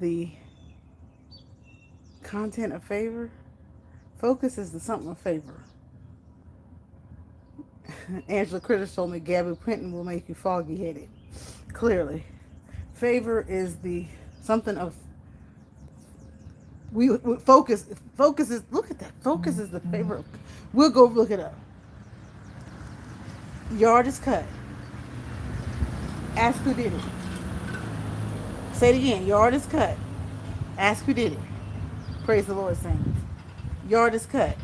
the content of favor. Focus is the something of favor. Angela Critters told me Gabby Quinton will make you foggy headed. Clearly. Favor is the something of we focus. Focus is, look at that. Focus is the favor of, we'll go look it up. Yard is cut. Ask who did it. Say it again. Yard is cut. Ask who did it. Praise the Lord, saints. Yard is cut.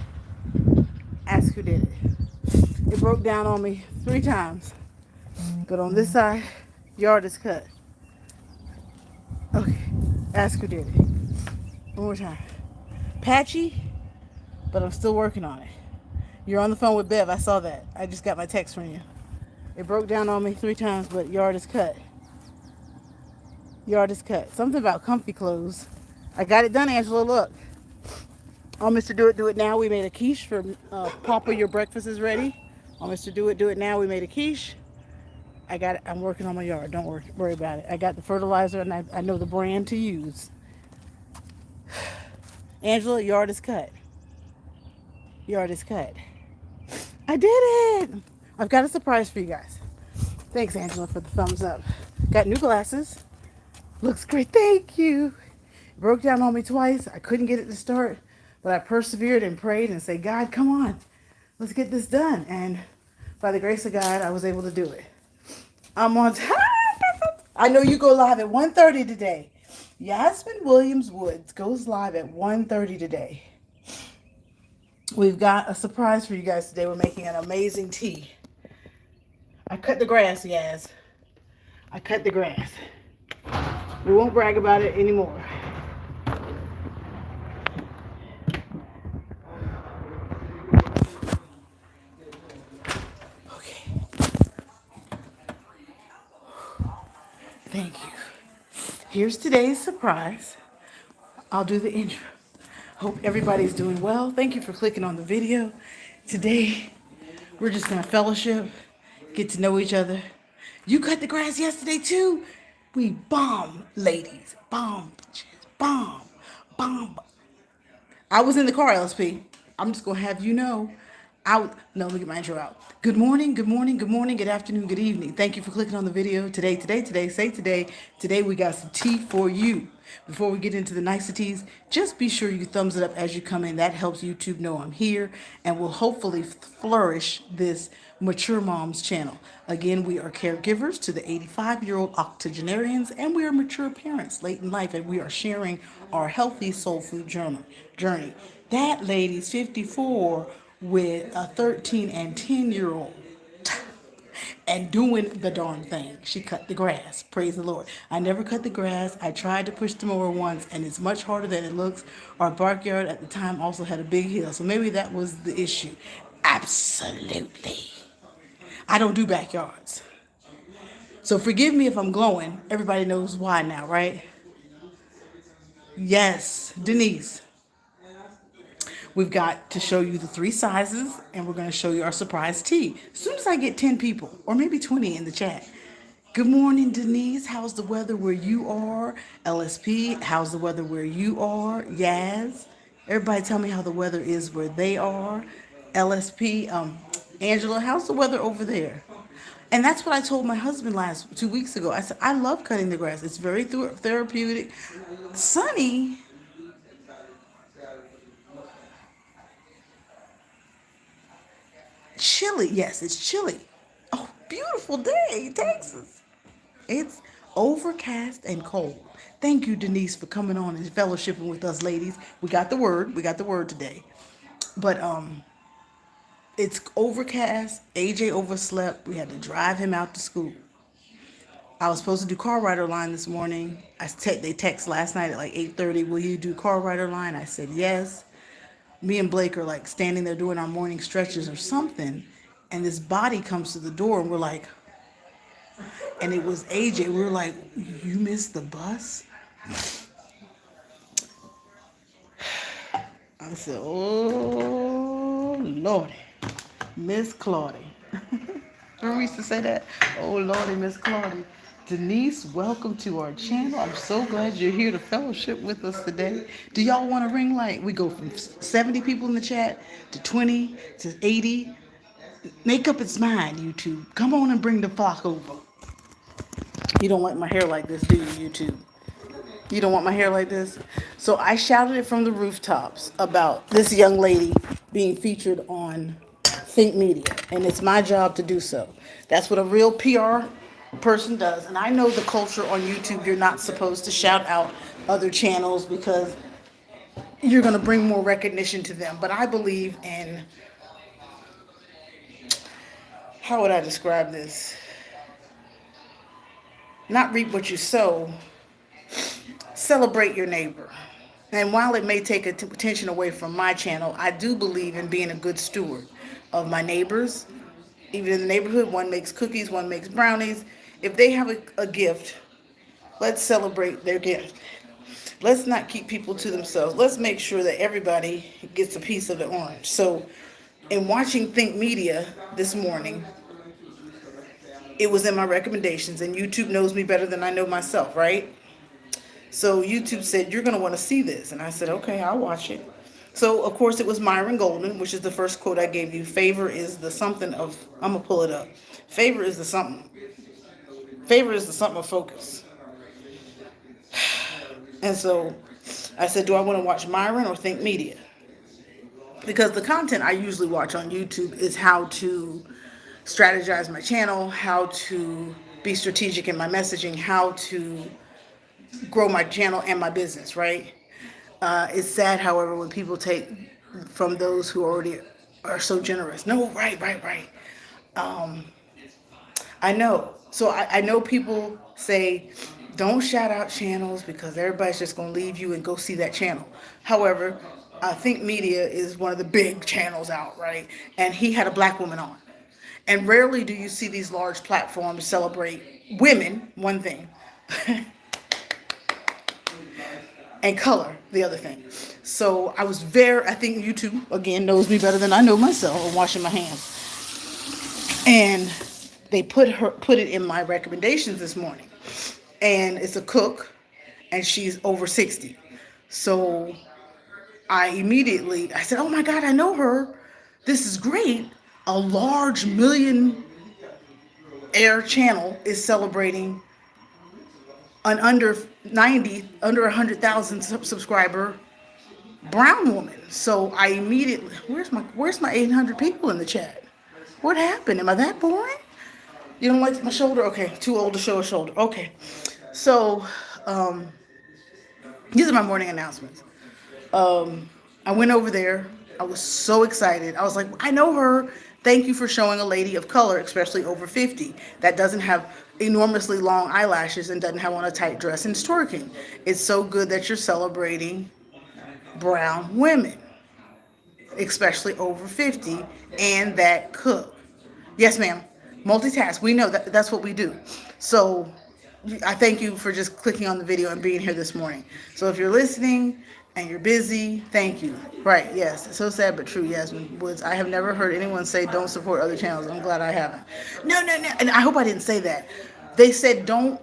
Ask who did it. It broke down on me 3 times. But on this side, yard is cut. Okay. Ask who did it. One more time. Patchy, but I'm still working on it. You're on the phone with Bev. I saw that. I just got my text from you. It broke down on me 3 times, but yard is cut. Yard is cut. Something about comfy clothes. I got it done, Angela. Look. On Mr. Do It Now, we made a quiche for Papa. Your breakfast is ready. On Mr. Do It Now, we made a quiche. I got it. I'm working on my yard. Don't worry about it. I got the fertilizer, and I know the brand to use. Angela, yard is cut. Yard is cut. I did it. I've got a surprise for you guys. Thanks, Angela, for the thumbs up. Got new glasses. Looks great. Thank you. It broke down on me twice. I couldn't get it to start, but I persevered and prayed and said, God, come on. Let's get this done. And by the grace of God, I was able to do it. I'm on time. I know you go live at 1:30 today. Yasmin Williams Woods goes live at 1:30 today. We've got a surprise for you guys today. We're making an amazing tea. I cut the grass, Yaz. I cut the grass. We won't brag about it anymore. Okay. Thank you. Here's today's surprise. I'll do the intro. Hope everybody's doing well. Thank you for clicking on the video. Today, we're just going to fellowship, get to know each other. You cut the grass yesterday too? We bomb, ladies. Bomb, bitches. Bomb. Bomb. I was in the car, LSP. I'm just going to have you know. No, let me get my intro out. Good morning, good morning, good morning, good afternoon, good evening. Thank you for clicking on the video. Today, say today. Today we got some tea for you. Before we get into the niceties, just be sure you thumbs it up as you come in. That helps YouTube know I'm here and will hopefully flourish this Mature Moms channel. Again, we are caregivers to the 85-year-old octogenarians, and we are mature parents late in life, and we are sharing our healthy soul food journey. That lady's 54 with a 13 and 10-year-old and doing the darn thing. She cut the grass. Praise the Lord. I never cut the grass. I tried to push the mower once, and it's much harder than it looks. Our backyard at the time also had a big hill, so maybe that was the issue. Absolutely. I don't do backyards. So forgive me if I'm glowing. Everybody knows why now, right? Yes, Denise. We've got to show you the 3 sizes, and we're going to show you our surprise tea. As soon as I get 10 people, or maybe 20 in the chat. Good morning, Denise. How's the weather where you are? LSP, how's the weather where you are? Yaz. Everybody tell me how the weather is where they are. LSP, Angela, how's the weather over there? And that's what I told my husband 2 weeks ago. I said, I love cutting the grass. It's very therapeutic. Sunny. Chilly. Yes, it's chilly. Oh, beautiful day, Texas. It's overcast and cold. Thank you, Denise, for coming on and fellowshipping with us, ladies. We got the word. We got the word today. But it's overcast. AJ overslept. We had to drive him out to school. I was supposed to do car rider line this morning. They text last night at like 8:30. Will you do car rider line? I said yes. Me and Blake are like standing there doing our morning stretches or something, and this body comes to the door, and we're like, and it was AJ. We were like, you missed the bus? I said, oh, Lordy, Miss Claudie. Remember we used to say that? Oh, Lordy, Miss Claudie. Denise, welcome to our channel. I'm so glad you're here to fellowship with us today. Do y'all want a ring light? We go from 70 people in the chat to 20 to 80. Make up its mind, YouTube. Come on and bring the flock over. You don't like my hair like this, do you, YouTube? You don't want my hair like this? So I shouted it from the rooftops about this young lady being featured on Think Media, and it's my job to do so. That's what a real PR person does. And I know the culture on YouTube, you're not supposed to shout out other channels because you're going to bring more recognition to them. But I believe in, how would I describe this? Not reap what you sow, celebrate your neighbor. And while it may take attention away from my channel, I do believe in being a good steward of my neighbors. Even in the neighborhood, one makes cookies, one makes brownies. If they have a gift, let's celebrate their gift. Let's not keep people to themselves. Let's make sure that everybody gets a piece of the orange. So in watching Think Media this morning, it was in my recommendations, and YouTube knows me better than I know myself, right? So YouTube said, you're going to want to see this. And I said, okay, I'll watch it. So, of course, it was Myron Golden, which is the first quote I gave you. Favor is the something of, I'm going to pull it up. Favor is the something. Favor is the something of focus. And so I said, do I want to watch Myron or Think Media? Because the content I usually watch on YouTube is how to strategize my channel, how to be strategic in my messaging, how to grow my channel and my business, right? It's sad, however, when people take from those who already are so generous. No, right. I know. So I know people say, don't shout out channels because everybody's just going to leave you and go see that channel. However, I think Media is one of the big channels out, right? And he had a black woman on. And rarely do you see these large platforms celebrate women, one thing, and color, the other thing. So I think YouTube, again, knows me better than I know myself. I'm washing my hands. And they put it in my recommendations this morning. And it's a cook, and she's over 60. So I said, oh my God, I know her. This is great. A large millionaire channel is celebrating an under 100,000 subscriber brown woman. So I immediately, where's my 800 people in the chat? What happened? Am I that boring? You don't like my shoulder? Okay, too old to show a shoulder. Okay, so these are my morning announcements. I went over there. I was so excited. I was like, I know her. Thank you for showing a lady of color, especially over 50, that doesn't have enormously long eyelashes and doesn't have on a tight dress and twerking. It's so good that you're celebrating brown women, especially over 50, and that cook. Yes, ma'am. Multitask. We know that's what we do. So I thank you for just clicking on the video and being here this morning. So if you're listening and you're busy, thank you. Right, yes. So sad but true, Yasmin Woods. I have never heard anyone say don't support other channels. I'm glad I haven't. No. And I hope I didn't say that. They said don't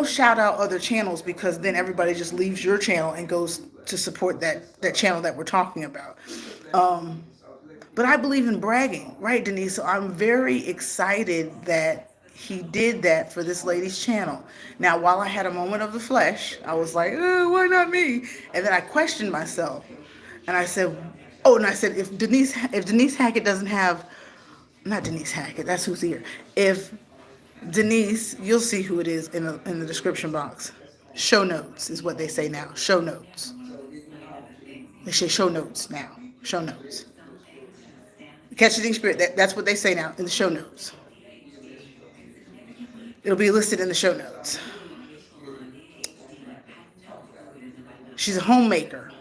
shout out other channels because then everybody just leaves your channel and goes to support that channel that we're talking about. But I believe in bragging, right, Denise? So I'm very excited that he did that for this lady's channel. Now, while I had a moment of the flesh, I was like, oh, why not me? And then I questioned myself. And I said, if Denise Hackett doesn't have, not Denise Hackett, that's who's here. If Denise, you'll see who it is in the description box. Show notes is what they say now. Show notes. They say show notes now. Show notes. Catch the spirit. That's what they say now in the show notes. It'll be listed in the show notes. She's a homemaker.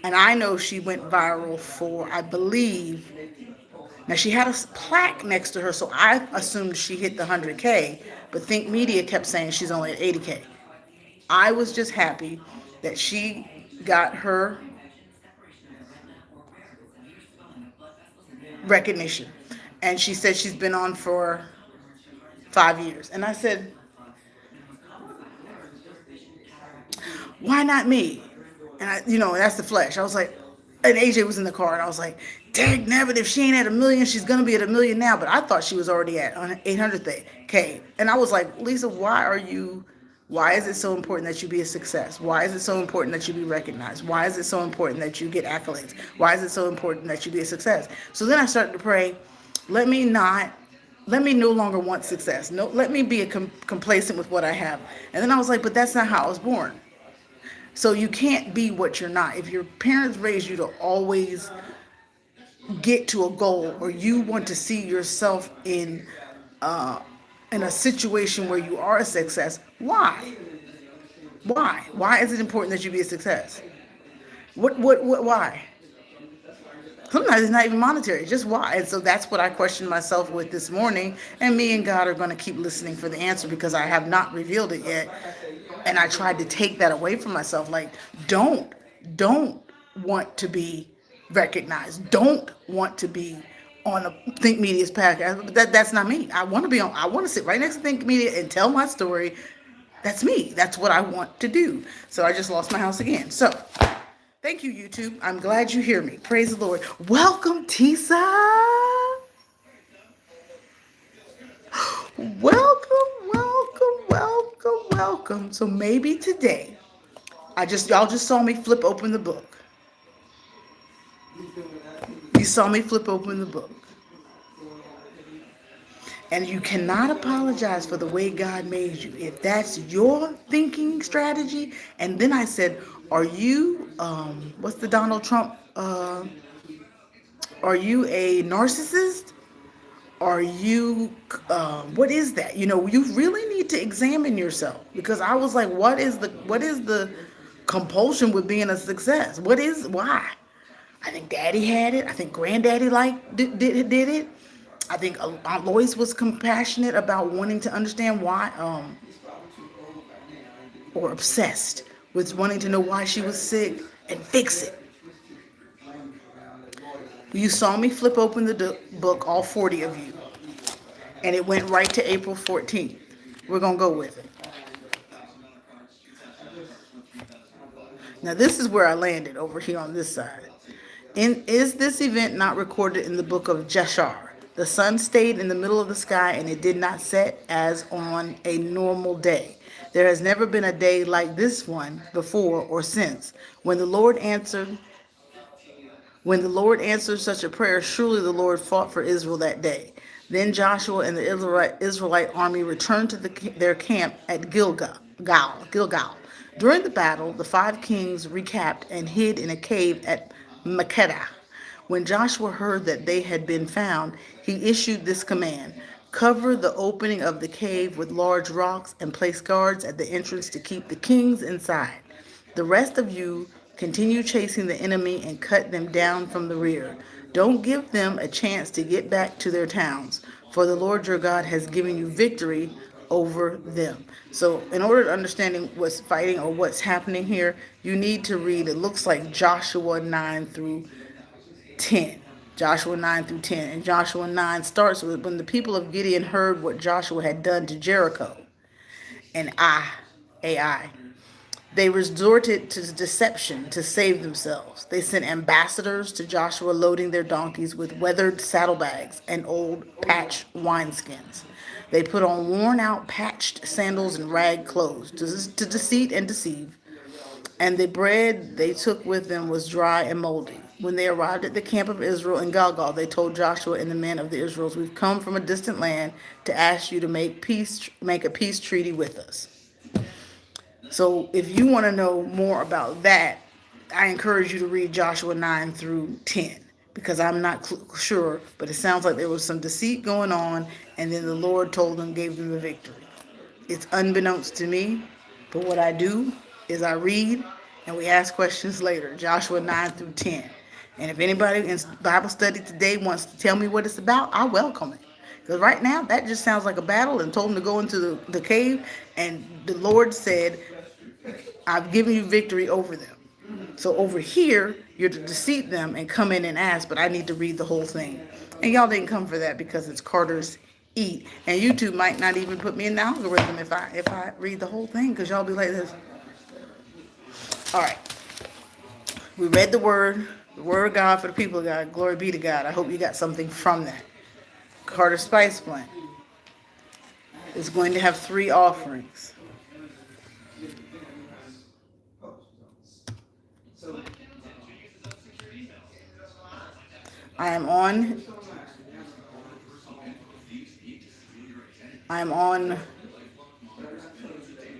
And I know she went viral for, I believe, now she had a plaque next to her, so I assumed she hit the 100K, but Think Media kept saying she's only at 80K. I was just happy that she got her recognition. And she said she's been on for 5 years. And I said, why not me? And that's the flesh. I was like, and AJ was in the car, and I was like, dang nabbit, if she ain't at 1 million, she's gonna be at 1 million now. But I thought she was already at 800K. And I was like, Lisa, why is it so important that you be a success? Why is it so important that you be recognized? Why is it so important that you get accolades? Why is it so important that you be a success? So then I started to pray, let me no longer want success. No, let me be complacent with what I have. And then I was like, but that's not how I was born. So you can't be what you're not. If your parents raised you to always get to a goal, or you want to see yourself in a situation where you are a success, why? Why is it important that you be a success? Why? Sometimes it's not even monetary, just why? And so that's what I questioned myself with this morning. And me and God are going to keep listening for the answer, because I have not revealed it yet. And I tried to take that away from myself. Like, don't want to be recognized. Don't want to be on a Think Media's podcast. That's not me. I want to sit right next to Think Media and tell my story. That's me. That's what I want to do. So I just lost my house again. So thank you, YouTube. I'm glad you hear me. Praise the Lord. Welcome, Tisa. Welcome. So maybe today, y'all just saw me flip open the book. You saw me flip open the book. And you cannot apologize for the way God made you. If that's your thinking strategy. And then I said, are you, what's the Donald Trump, are you a narcissist? Are you, what is that? You really need to examine yourself, because I was like, what is the compulsion with being a success? Why? I think Daddy had it. I think Granddaddy did it. I think Aunt Lois was compassionate about wanting to understand why, or obsessed with wanting to know why she was sick and fix it. You saw me flip open the book, all 40 of you, and it went right to April 14th. We're going to go with it. Now, this is where I landed over here on this side. Is this event not recorded in the book of Jashar? The sun stayed in the middle of the sky, and it did not set as on a normal day. There has never been a day like this one before or since. When the Lord answered such a prayer, surely the Lord fought for Israel that day. Then Joshua and the Israelite army returned to their camp at Gilgal. During the battle, the 5 kings recapped and hid in a cave at Makkedah. When Joshua heard that they had been found, he issued this command: cover the opening of the cave with large rocks and place guards at the entrance to keep the kings inside. The rest of you continue chasing the enemy and cut them down from the rear. Don't give them a chance to get back to their towns, for the Lord your God has given you victory over them. So in order to understand what's fighting or what's happening here, you need to read, it looks like Joshua 9 through 10. Joshua 9 through 10. And Joshua 9 starts with when the people of Gideon heard what Joshua had done to Jericho and Ai. They resorted to deception to save themselves. They sent ambassadors to Joshua loading their donkeys with weathered saddlebags and old patched wineskins. They put on worn-out patched sandals and rag clothes to deceive and deceive. And the bread they took with them was dry and moldy. When they arrived at the camp of Israel in Gilgal, they told Joshua and the men of the Israelites, "We've come from a distant land to ask you to make a peace treaty with us." So if you want to know more about that, I encourage you to read Joshua 9 through 10, because I'm not sure, but it sounds like there was some deceit going on, and then the Lord gave them the victory. It's unbeknownst to me, but what I do is I read and we ask questions later. Joshua 9 through 10. And if anybody in Bible study today wants to tell me what it's about, I welcome it. Because right now, that just sounds like a battle, and told them to go into the cave, and the Lord said, I've given you victory over them. So over here, you're to deceive them and come in and ask, but I need to read the whole thing. And y'all didn't come for that because it's Carter's eat. And YouTube might not even put me in the algorithm if I read the whole thing, because y'all be like this. All right. We read the word of God for the people of God. Glory be to God. I hope you got something from that. Carter Spice Blend is going to have 3 offerings. I am on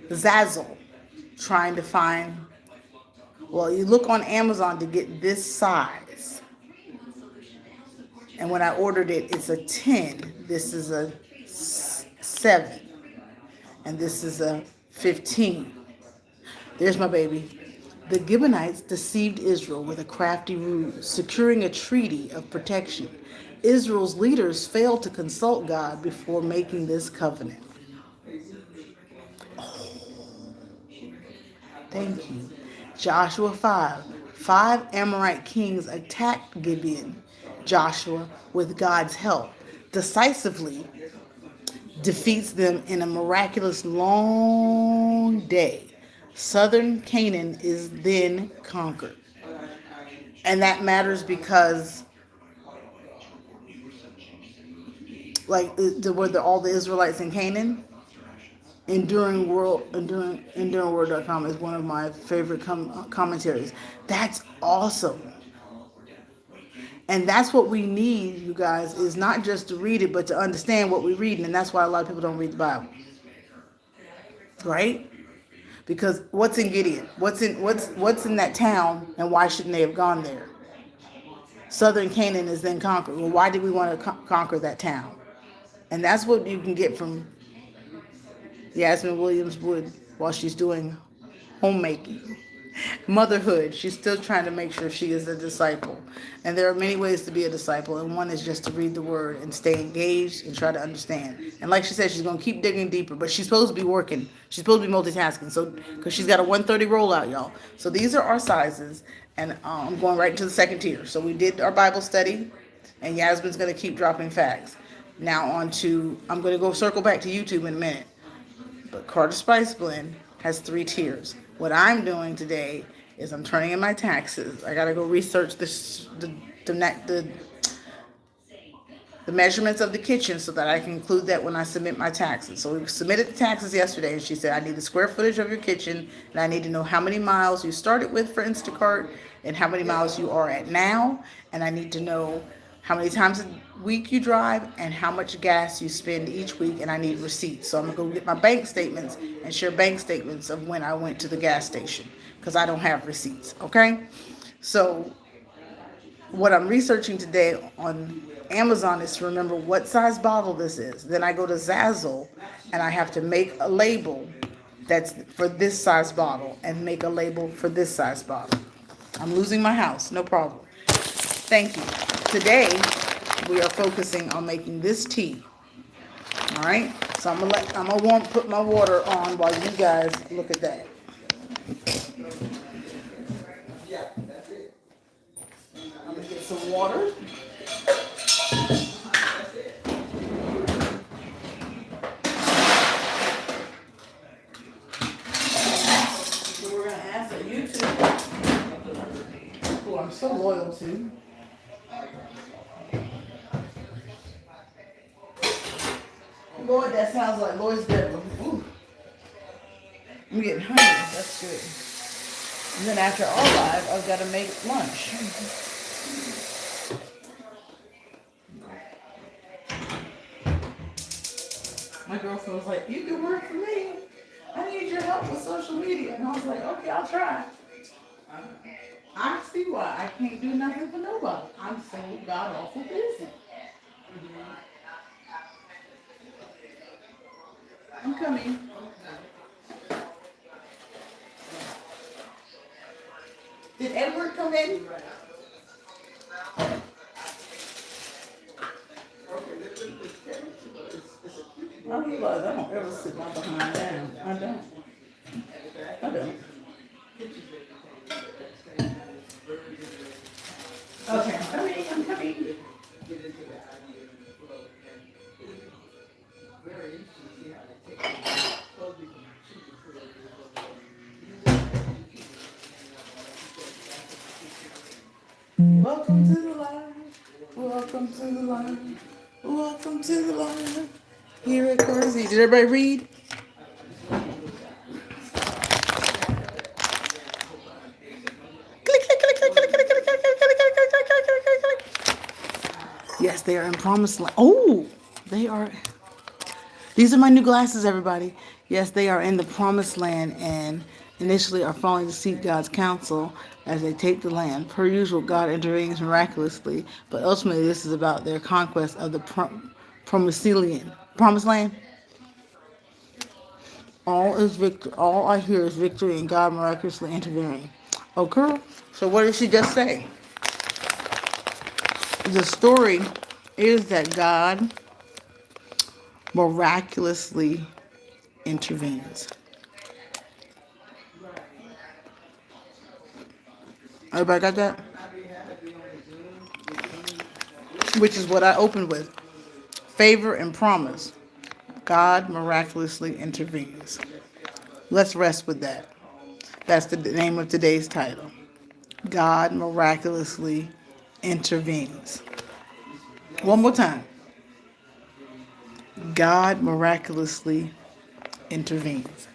Zazzle trying to find, well, you look on Amazon to get this size. And when I ordered it, it's a 10. This is a 7. And this is a 15. There's my baby. The Gibeonites deceived Israel with a crafty ruse, securing a treaty of protection. Israel's leaders failed to consult God before making this covenant. Thank you. Joshua 5. 5 Amorite kings attacked Gibeon. Joshua, with God's help, decisively defeats them in a miraculous long day. Southern Canaan is then conquered. And that matters because, like, were all the Israelites in Canaan? EnduringWord.com is one of my favorite commentaries. That's awesome. And that's what we need, you guys, is not just to read it, but to understand what we're reading. And that's why a lot of people don't read the Bible. Right? Because what's in Gideon? What's in that town, and why shouldn't they have gone there? Southern Canaan is then conquered. Well, why did we want to conquer that town? And that's what you can get from Yasmin Williams Wood while she's doing homemaking. Motherhood. She's still trying to make sure she is a disciple. And there are many ways to be a disciple, and one is just to read the word and stay engaged and try to understand. And like she said, she's going to keep digging deeper, but she's supposed to be working. She's supposed to be multitasking, so because she's got a 130 rollout, y'all. So these are our sizes, and I'm going right into the second tier. So we did our Bible study, and Yasmin's going to keep dropping facts. Now on to, I'm going to go circle back to YouTube in a minute. But Carter Spice Blend has 3 tiers. What I'm doing today is I'm turning in my taxes. I gotta go research the measurements of the kitchen so that I can include that when I submit my taxes. So we submitted the taxes yesterday, and she said, I need the square footage of your kitchen, and I need to know how many miles you started with for Instacart and how many miles you are at now, and I need to know how many times a week you drive and how much gas you spend each week, and I need receipts. So I'm gonna go get my bank statements and share bank statements of when I went to the gas station, because I don't have receipts, okay? So what I'm researching today on Amazon is to remember what size bottle this is. Then I go to Zazzle and I have to make a label that's for this size bottle and make a label for this size bottle. I'm losing my house, no problem. Thank you. Today, we are focusing on making this tea. All right? So I'm gonna put my water on while you guys look at that. I'm gonna get some water. So we're gonna ask that YouTube, who I'm so loyal to. Lord, that sounds like Lord's bedroom. Ooh. I'm getting hungry. That's good. And then after all live, I've got to make lunch. My girlfriend was like, you can work for me. I need your help with social media. And I was like, okay, I'll try. I see why I can't do nothing for nobody. I'm so god awful busy. I'm coming. Did Edward come in? I realize I don't ever sit my behind down. I don't. Okay, I'm coming. Welcome to the live. Welcome to the live. Welcome to the live. Here at Cozy. Did everybody read? Click, click, click, click, click, click, click, click, click, click, click, click, click, click. Yes, they are in promised land. Oh, they are. These are my new glasses, everybody. Yes, they are in the promised land and initially are falling to seek God's counsel as they take the land. Per usual, God intervenes miraculously, but ultimately this is about their conquest of the promised land. All is victory. All I hear is victory and God miraculously intervening. Okay, so what did she just say? The story is that God miraculously intervenes. Everybody got that? Which is what I opened with. Favor and promise. God miraculously intervenes. Let's rest with that. That's the name of today's title. God miraculously intervenes. One more time. God miraculously intervenes.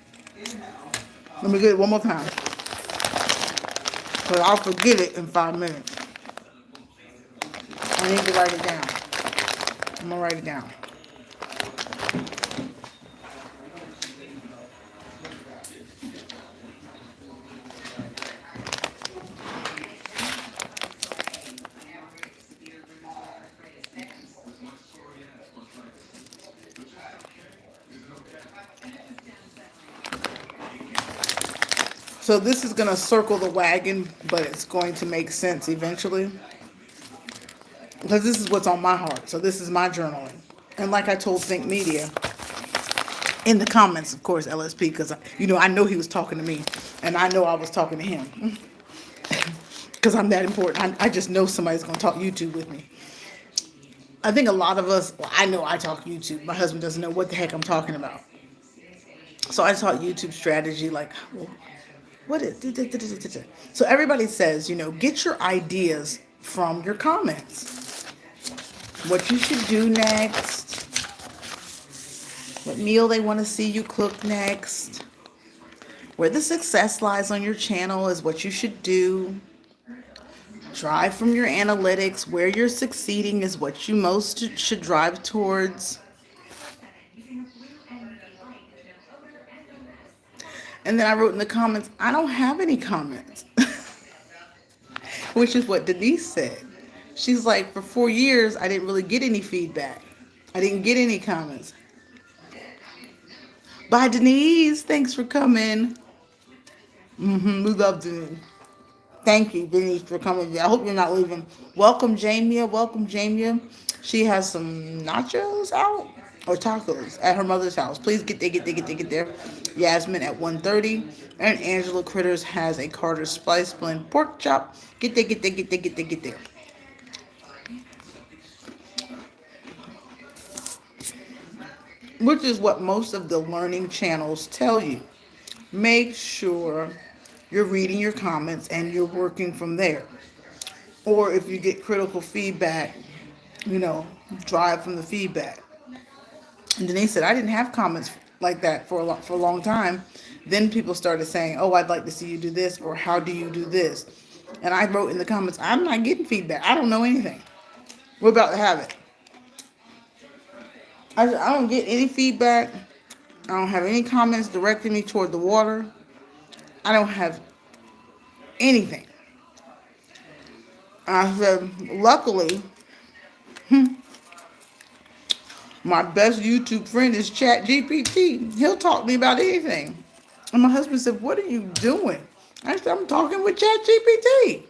Let me get it one more time. Because I'll forget it in 5 minutes. I need to write it down. I'm going to write it down. So this is going to circle the wagon, but it's going to make sense eventually. Because this is what's on my heart. So this is my journaling. And like I told Think Media, in the comments, of course, LSP, because, I know he was talking to me. And I know I was talking to him. Because I'm that important. I just know somebody's going to talk YouTube with me. I think a lot of us, well, I know I talk YouTube. My husband doesn't know what the heck I'm talking about. So I taught YouTube strategy, like, well, what is... So everybody says, get your ideas from your comments. What you should do next. What meal they want to see you cook next. Where the success lies on your channel is what you should do. Drive from your analytics. Where you're succeeding is what you most should drive towards. And then I wrote in the comments, I don't have any comments. Which is what Denise said. She's like, for 4 years, I didn't really get any feedback. I didn't get any comments. Bye, Denise. Thanks for coming. We love Denise. Thank you, Denise, for coming. I hope you're not leaving. Welcome, Jamia. Welcome, Jamia. She has some nachos out or tacos at her mother's house. Please get there. Yasmin at 1:30. And Angela Critters has a Carter Spice Blend pork chop. Get there. Which is what most of the learning channels tell you. Make sure you're reading your comments and you're working from there. Or if you get critical feedback, drive from the feedback. And Denise said, I didn't have comments like that for a long time. Then people started saying, oh, I'd like to see you do this, or how do you do this? And I wrote in the comments, I'm not getting feedback. I don't know anything. We're about to have it. I don't get any feedback. I don't have any comments directing me toward the water. I don't have anything. I said, luckily, my best YouTube friend is ChatGPT. He'll talk to me about anything. And my husband said, what are you doing? I said, I'm talking with ChatGPT.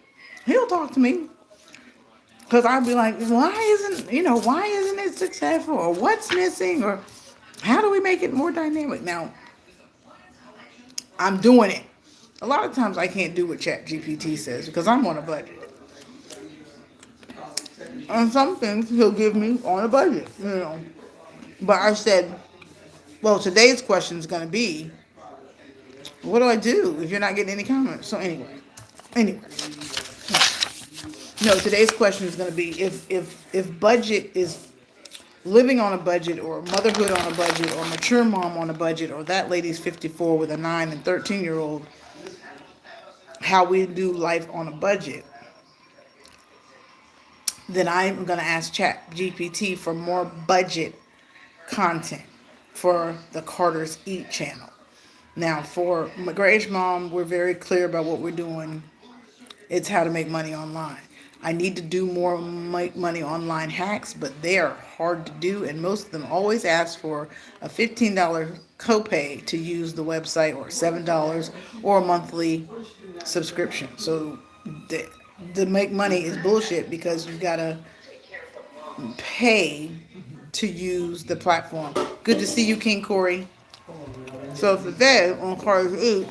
He'll talk to me. Because I'd be like, why isn't it successful? Or what's missing? Or how do we make it more dynamic? Now, I'm doing it. A lot of times I can't do what ChatGPT says because I'm on a budget. And some things he'll give me on a budget, But I said, well, today's question is going to be, what do I do if you're not getting any comments? So anyway. No, today's question is going to be if budget is living on a budget, or motherhood on a budget, or mature mom on a budget, or that lady's 54 with a 9 and 13-year-old, how we do life on a budget. Then I'm going to ask Chat GPT for more budget content for the Carter's Eat channel. Now, for McGrady's mom, we're very clear about what we're doing. It's how to make money online. I need to do more make money online hacks, but they are hard to do, and most of them always ask for a $15 copay to use the website, or $7, or a monthly subscription. So the make money is bullshit, because you've got to pay to use the platform. Good to see you, King Corey. So today on Carter's Eat,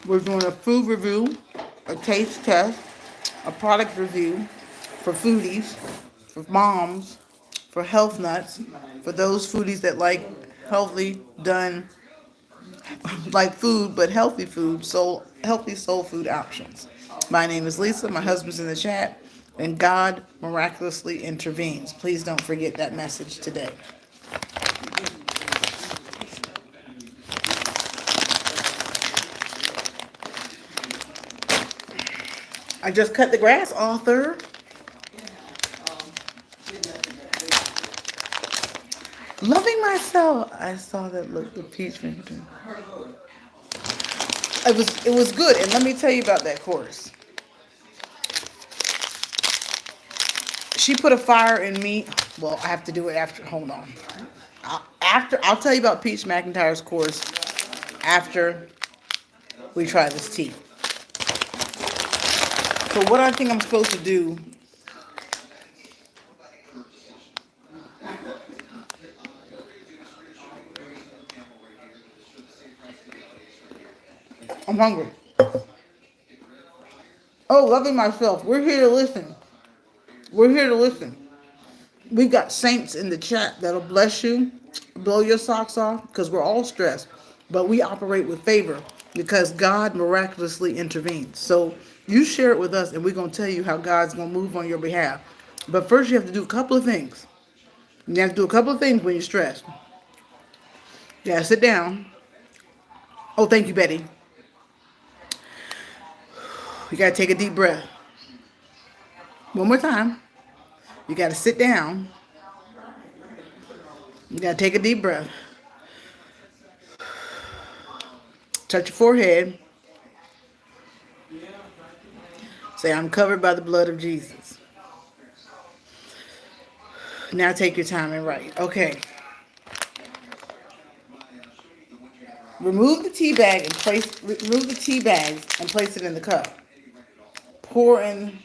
we're doing a food review, a taste test, a product review for foodies, for moms, for health nuts, for those foodies that like healthy done, like food, but healthy food, so healthy soul food options. My name is Lisa, my husband's in the chat, and God miraculously intervenes. Please don't forget that message today. I just cut the grass, author. Loving myself. I saw that look, the Peach McIntyre. It was good, and let me tell you about that course. She put a fire in me. Well, I have to do it after. Hold on. I'll tell you about Peach McIntyre's course after we try this tea. So what I think I'm supposed to do. I'm hungry. Oh, loving myself. We're here to listen. We're here to listen. We've got saints in the chat that'll bless you, blow your socks off, because we're all stressed. But we operate with favor because God miraculously intervenes. So you share it with us, and we're going to tell you how God's going to move on your behalf. But first, you have to do a couple of things. You have to do a couple of things when you're stressed. You got to sit down. Oh, thank you, Betty. You got to take a deep breath. One more time. You got to sit down. You got to take a deep breath. Touch your forehead. Say, I'm covered by the blood of Jesus. Now take your time and write. Okay. Remove the tea bag and remove the tea bags and place it in the cup. Pour in,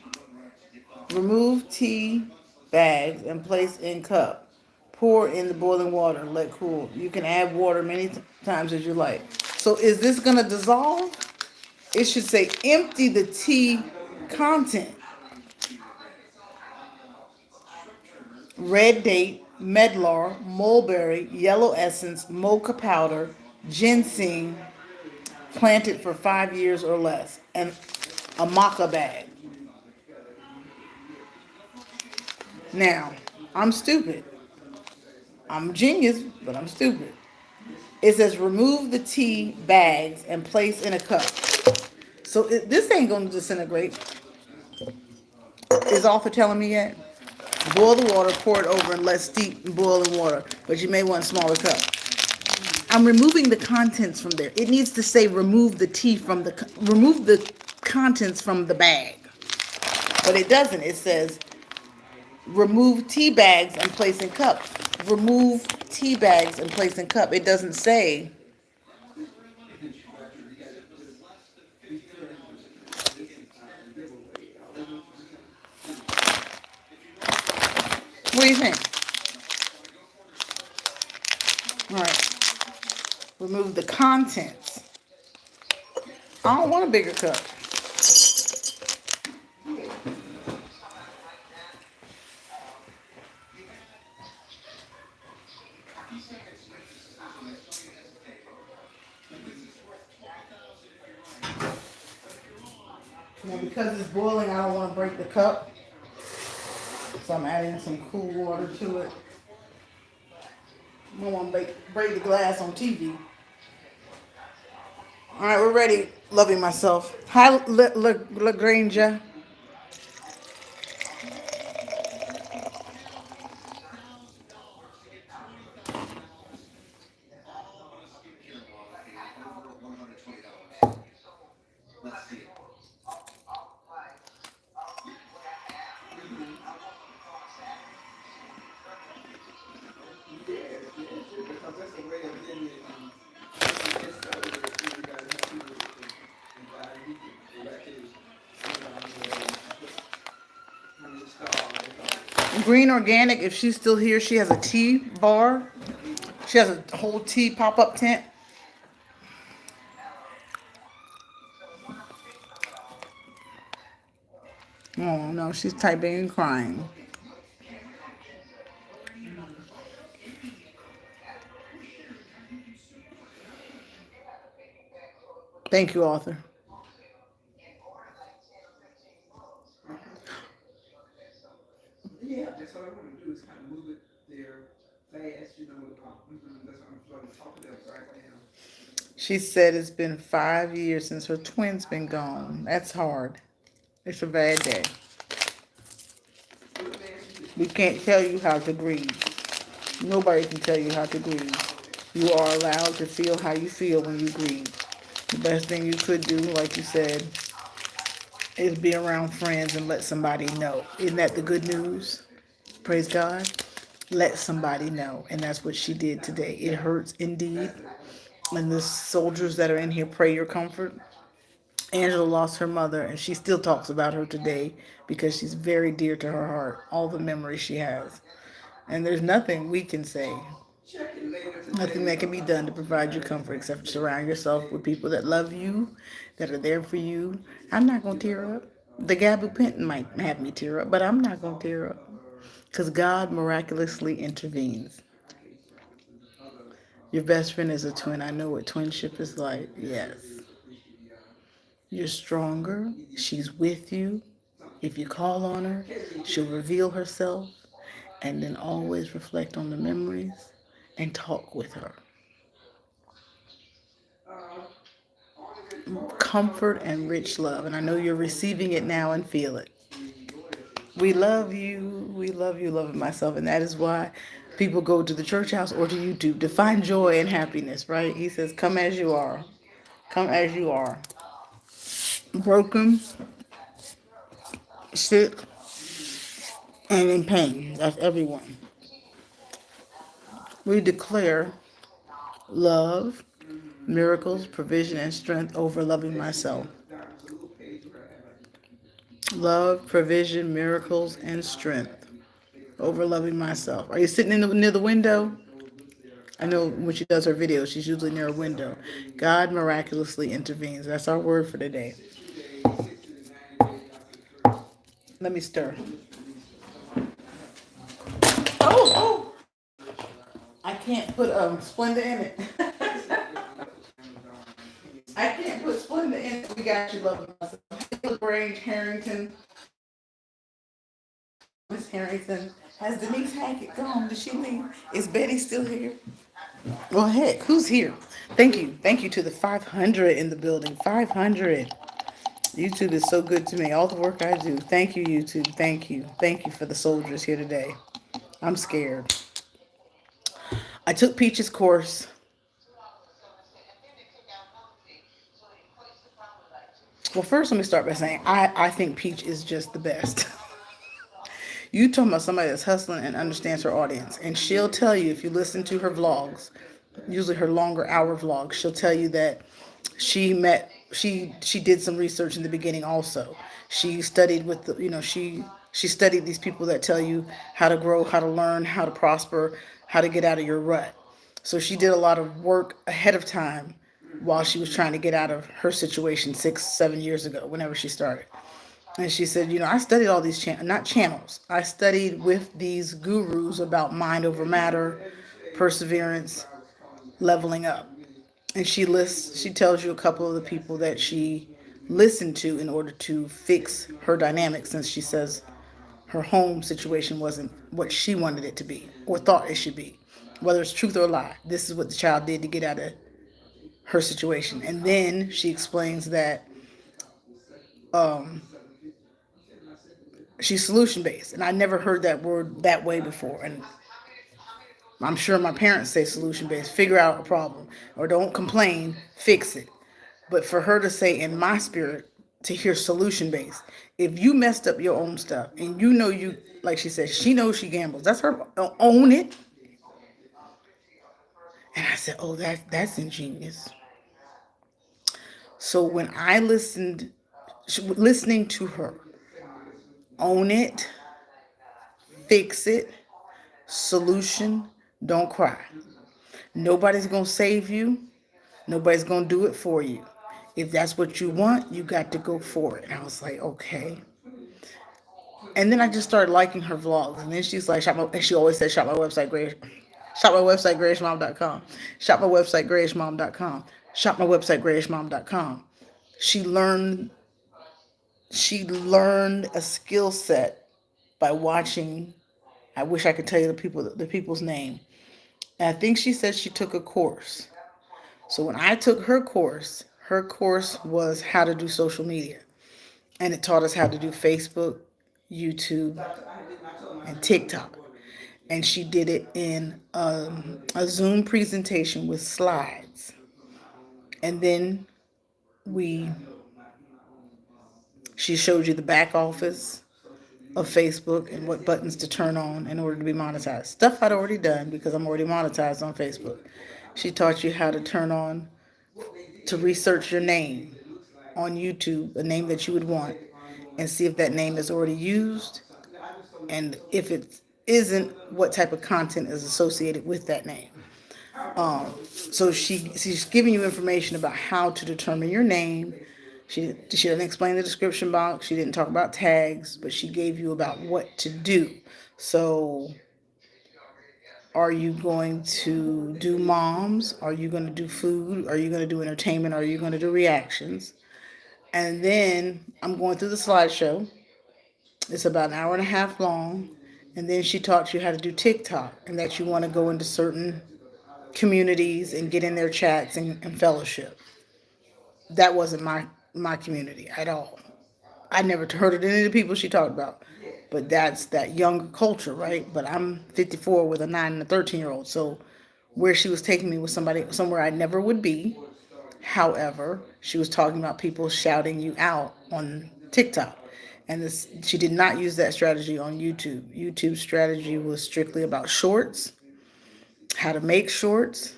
remove tea bags and place in cup. Pour in the boiling water, let cool. You can add water many times as you like. So is this going to dissolve? It should say empty the tea content. Red date, medlar, mulberry, yellow essence, mocha powder, ginseng, planted for 5 years or less, and a maca bag. Now, I'm stupid. I'm a genius, but I'm stupid. It says remove the tea bags and place in a cup. So this ain't going to disintegrate. Is author telling me yet? Boil the water, pour it over, and let steep in boiling water. But you may want a smaller cup. I'm removing the contents from there. It needs to say remove the contents from the bag. But it doesn't. It says remove tea bags and place in cup. Remove tea bags and place in cup. It doesn't say. What do you think? All right. Remove the contents. I don't want a bigger cup. Now because it's boiling, I don't want to break the cup, so I'm adding some cool water to it. I don't want to break the glass on TV. All right, we're ready. Loving myself. Hi, LaGrange. Green Organic, if she's still here, she has a tea bar. She has a whole tea pop-up tent. Oh no, she's typing and crying. Thank you, author. She said it's been 5 years since her twin's been gone. That's hard. It's a bad day. We can't tell you how to grieve. Nobody can tell you how to grieve. You are allowed to feel how you feel when you grieve. The best thing you could do, like you said, is be around friends and let somebody know. Isn't that the good news? Praise God. Let somebody know. And that's what she did today. It hurts indeed. And the soldiers that are in here, pray your comfort. Angela lost her mother, and she still talks about her today because she's very dear to her heart, all the memories she has. And there's nothing we can say, nothing that can be done to provide you comfort except surround yourself with people that love you, that are there for you. I'm not going to tear up. The Gabu Penton might have me tear up, but I'm not going to tear up because God miraculously intervenes. Your best friend is a twin. I know what twinship is like. Yes. You're stronger. She's with you. If you call on her, she'll reveal herself, and then always reflect on the memories and talk with her. Comfort and rich love. And I know you're receiving it now and feel it. We love you. We love you, loving myself. And that is why people go to the church house or to YouTube to find joy and happiness, right? He says, come as you are. Come as you are. Broken, sick, and in pain. That's everyone. We declare love, miracles, provision, and strength over loving myself. Love, provision, miracles, and strength over loving myself. Are you sitting near the window? I know when she does her videos, she's usually near a window. God miraculously intervenes. That's our word for today. Let me stir. Oh! I can't put Splenda in it. I can't put Splenda in it. We got you, loving myself. LaGrange, Harrington. Miss Harrington. Has Denise Hackett gone? Did she leave? Is Betty still here? Well, heck, who's here? Thank you. Thank you to the 500 in the building. 500. YouTube is so good to me. All the work I do. Thank you, YouTube. Thank you. Thank you for the soldiers here today. I'm scared. I took Peach's course. Well, first, let me start by saying I think Peach is just the best. You talking about somebody that's hustling and understands her audience. And she'll tell you, if you listen to her vlogs, usually her longer hour vlogs, she'll tell you that she did some research in the beginning also. She studied with the, she studied these people that tell you how to grow, how to learn, how to prosper, how to get out of your rut. So she did a lot of work ahead of time while she was trying to get out of her situation 6, 7 years ago, whenever she started. And she said, I studied all these not channels. I studied with these gurus about mind over matter, perseverance, leveling up. And she tells you a couple of the people that she listen to in order to fix her dynamic, since she says her home situation wasn't what she wanted it to be or thought it should be. Whether it's truth or lie, this is what the child did to get out of her situation. And then she explains that um, she's solution based. And I never heard that word that way before. And I'm sure my parents say solution based, figure out a problem, or don't complain, fix it. But for her to say in my spirit, to hear solution based, if you messed up your own stuff and you know you, like she said, she knows she gambles. That's her, own it. And I said, oh, that's ingenious. So when I listening to her, own it, fix it, solution, don't cry. Nobody's going to save you. Nobody's going to do it for you. If that's what you want, you got to go for it. And I was like, okay. And then I just started liking her vlogs. And then she's like, and she always says, shop my website, gracemom.com. Shop my website, gracemom.com. Shop my website, gracemom.com. She learned a skill set by watching. I wish I could tell you the people's name. And I think she said she took a course. So when I took her course was how to do social media. And it taught us how to do Facebook, YouTube, and TikTok. And she did it in a Zoom presentation with slides. And then she showed you the back office of Facebook and what buttons to turn on in order to be monetized. Stuff I'd already done because I'm already monetized on Facebook. She taught you how to to research your name on YouTube, a name that you would want, and see if that name is already used. And if it isn't, what type of content is associated with that name. So she's giving you information about how to determine your name. She didn't explain the description box. She didn't talk about tags, but she gave you about what to do. So are you going to do moms? Are you going to do food? Are you going to do entertainment? Are you going to do reactions? And then I'm going through the slideshow. It's about an hour and a half long. And then she taught you how to do TikTok and that you want to go into certain communities and get in their chats and fellowship. That wasn't my community at all. I never heard of any of the people she talked about. But that's that younger culture, right? But I'm 54 with a 9 and a 13-year-old. So where she was taking me was somewhere I never would be. However, she was talking about people shouting you out on TikTok. And she did not use that strategy on YouTube. YouTube's strategy was strictly about shorts, how to make shorts.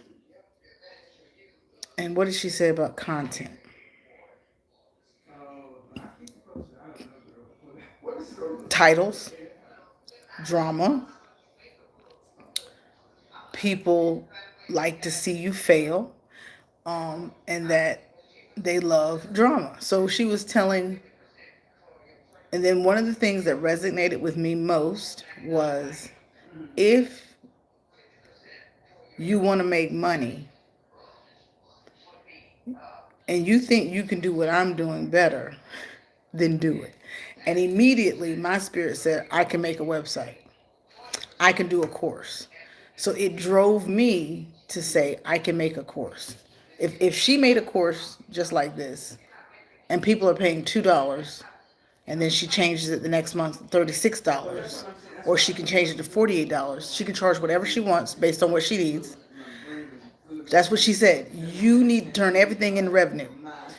And what did she say about content? Titles, drama. People like to see you fail, and that they love drama. So she was telling, and then one of the things that resonated with me most was, if you want to make money and you think you can do what I'm doing better, then do it. And immediately my spirit said, I can make a website. I can do a course. So it drove me to say, I can make a course. If she made a course just like this, and people are paying $2, and then she changes it the next month to $36, or she can change it to $48. She can charge whatever she wants based on what she needs. That's what she said. You need to turn everything into revenue.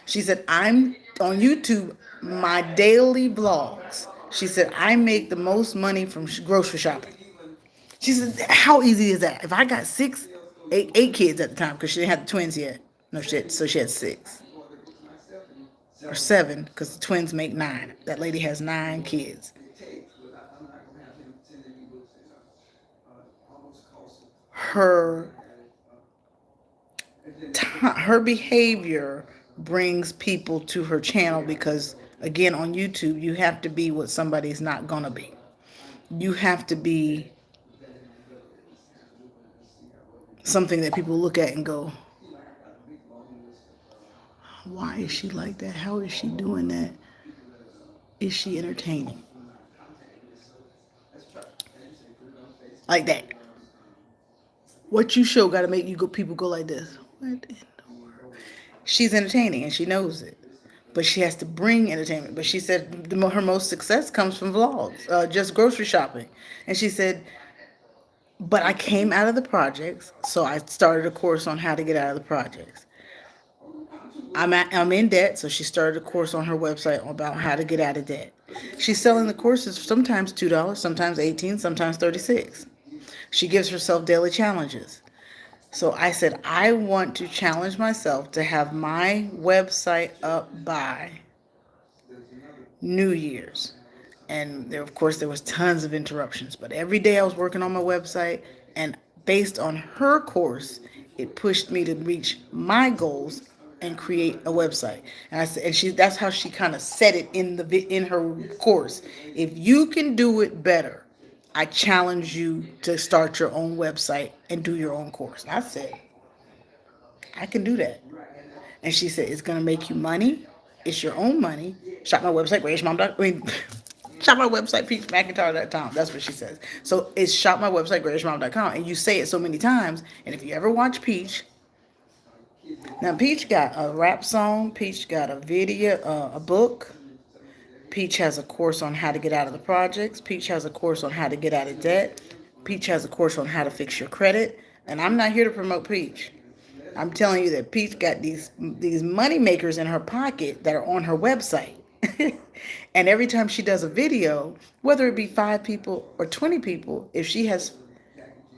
She said, I'm on YouTube, my daily vlogs. She said, I make the most money from grocery shopping. She said, how easy is that? If I got eight kids at the time, because she didn't have the twins yet. No shit, so she had 6. Or 7, because the twins make 9. That lady has 9 kids. Her behavior brings people to her channel because, again, on YouTube, you have to be what somebody's not gonna be. You have to be something that people look at and go, Why is she like that? How is she doing that? Is she entertaining? Like that. What you show got to make you go, people go like this. What in the world? She's entertaining and she knows it. But she has to bring entertainment. But she said her most success comes from vlogs, just grocery shopping. And she said, but I came out of the projects, so I started a course on how to get out of the projects. I'm in debt, so she started a course on her website about how to get out of debt. She's selling the courses sometimes $2, sometimes 18, sometimes 36. She gives herself daily challenges. So I said, I want to challenge myself to have my website up by New Year's. And there, of course, there was tons of interruptions, but every day I was working on my website, and based on her course, it pushed me to reach my goals and create a website. And I said, and that's how she kind of said it in her course. If you can do it better, I challenge you to start your own website and do your own course. And I said, I can do that. And she said, it's going to make you money. It's your own money. Shop my website, shop my website, peachmcintyre.com. That's what she says. So it's shop my website, greatestmom.com. And you say it so many times. And if you ever watch Peach, now Peach got a rap song. Peach got a video, a book. Peach has a course on how to get out of the projects. Peach has a course on how to get out of debt. Peach has a course on how to fix your credit. And I'm not here to promote Peach. I'm telling you that Peach got these money makers in her pocket that are on her website. And every time she does a video, whether it be 5 people or 20 people, if she has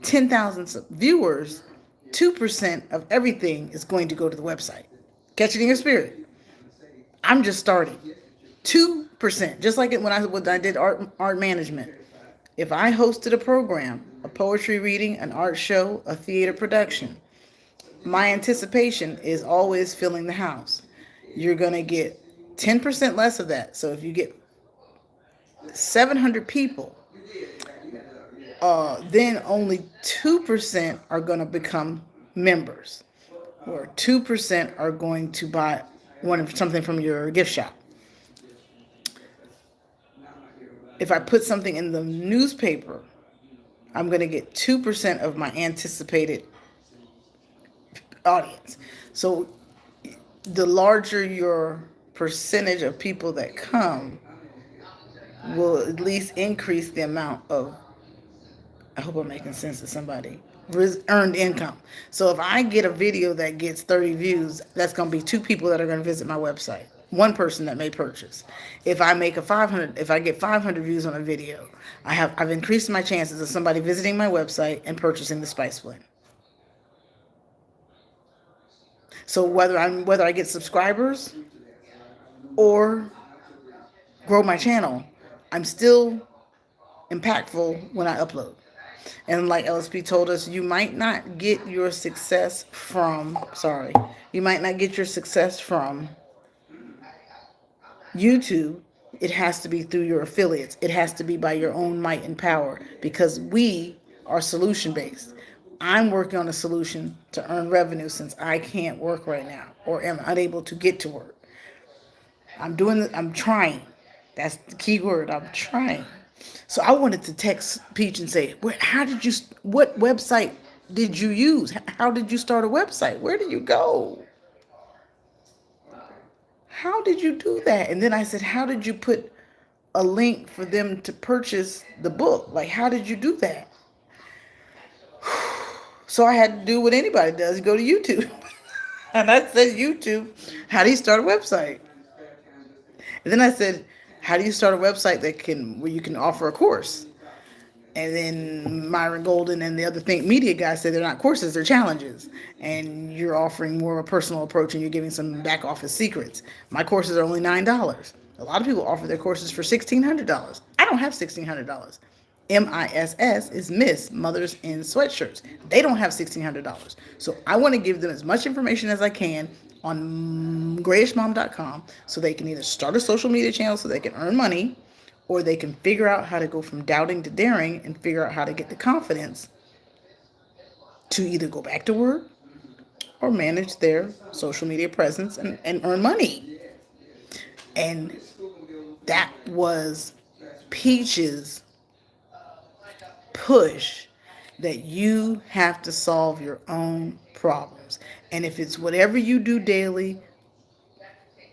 10,000 viewers, 2% of everything is going to go to the website. Catch it in your spirit. I'm just starting. 2%. Just like when I did art management. If I hosted a program, a poetry reading, an art show, a theater production, my anticipation is always filling the house. You're going to get 10% less of that. So if you get 700 people, then only 2% are going to become members, or 2% are going to buy something from your gift shop. If I put something in the newspaper, I'm going to get 2% of my anticipated audience. So the larger your percentage of people that come will at least increase the amount of, I hope I'm making sense to somebody, earned income. So if I get a video that gets 30 views, that's going to be 2 people that are going to visit my website. 1 person that may purchase. If I get 500 views on a video, I've increased my chances of somebody visiting my website and purchasing the spice blend. So whether I get subscribers or grow my channel, I'm still impactful when I upload. And like LSP told us, you might not get your success from YouTube. It has to be through your affiliates. It has to be by your own might and power, because we are solution based. I'm working on a solution to earn revenue since I can't work right now or am unable to get to work. I'm trying. That's the key word. I'm trying. So I wanted to text Peach and say, what website did you use? How did you start a website? Where did you go? How did you do that? And then I said, how did you put a link for them to purchase the book? Like, how did you do that? So I had to do what anybody does, go to YouTube. And I said, YouTube, how do you start a website? And then I said, how do you start a website where you can offer a course? And then Myron Golden and the other Think Media guys said they're not courses, they're challenges. And you're offering more of a personal approach and you're giving some back office secrets. My courses are only $9. A lot of people offer their courses for $1,600. I don't have $1,600. MISS is Miss Mothers in Sweatshirts. They don't have $1,600. So I want to give them as much information as I can on greatestmom.com so they can either start a social media channel so they can earn money, or they can figure out how to go from doubting to daring and figure out how to get the confidence to either go back to work or manage their social media presence and earn money. And that was Peach's push, that you have to solve your own problems. And if it's whatever you do daily,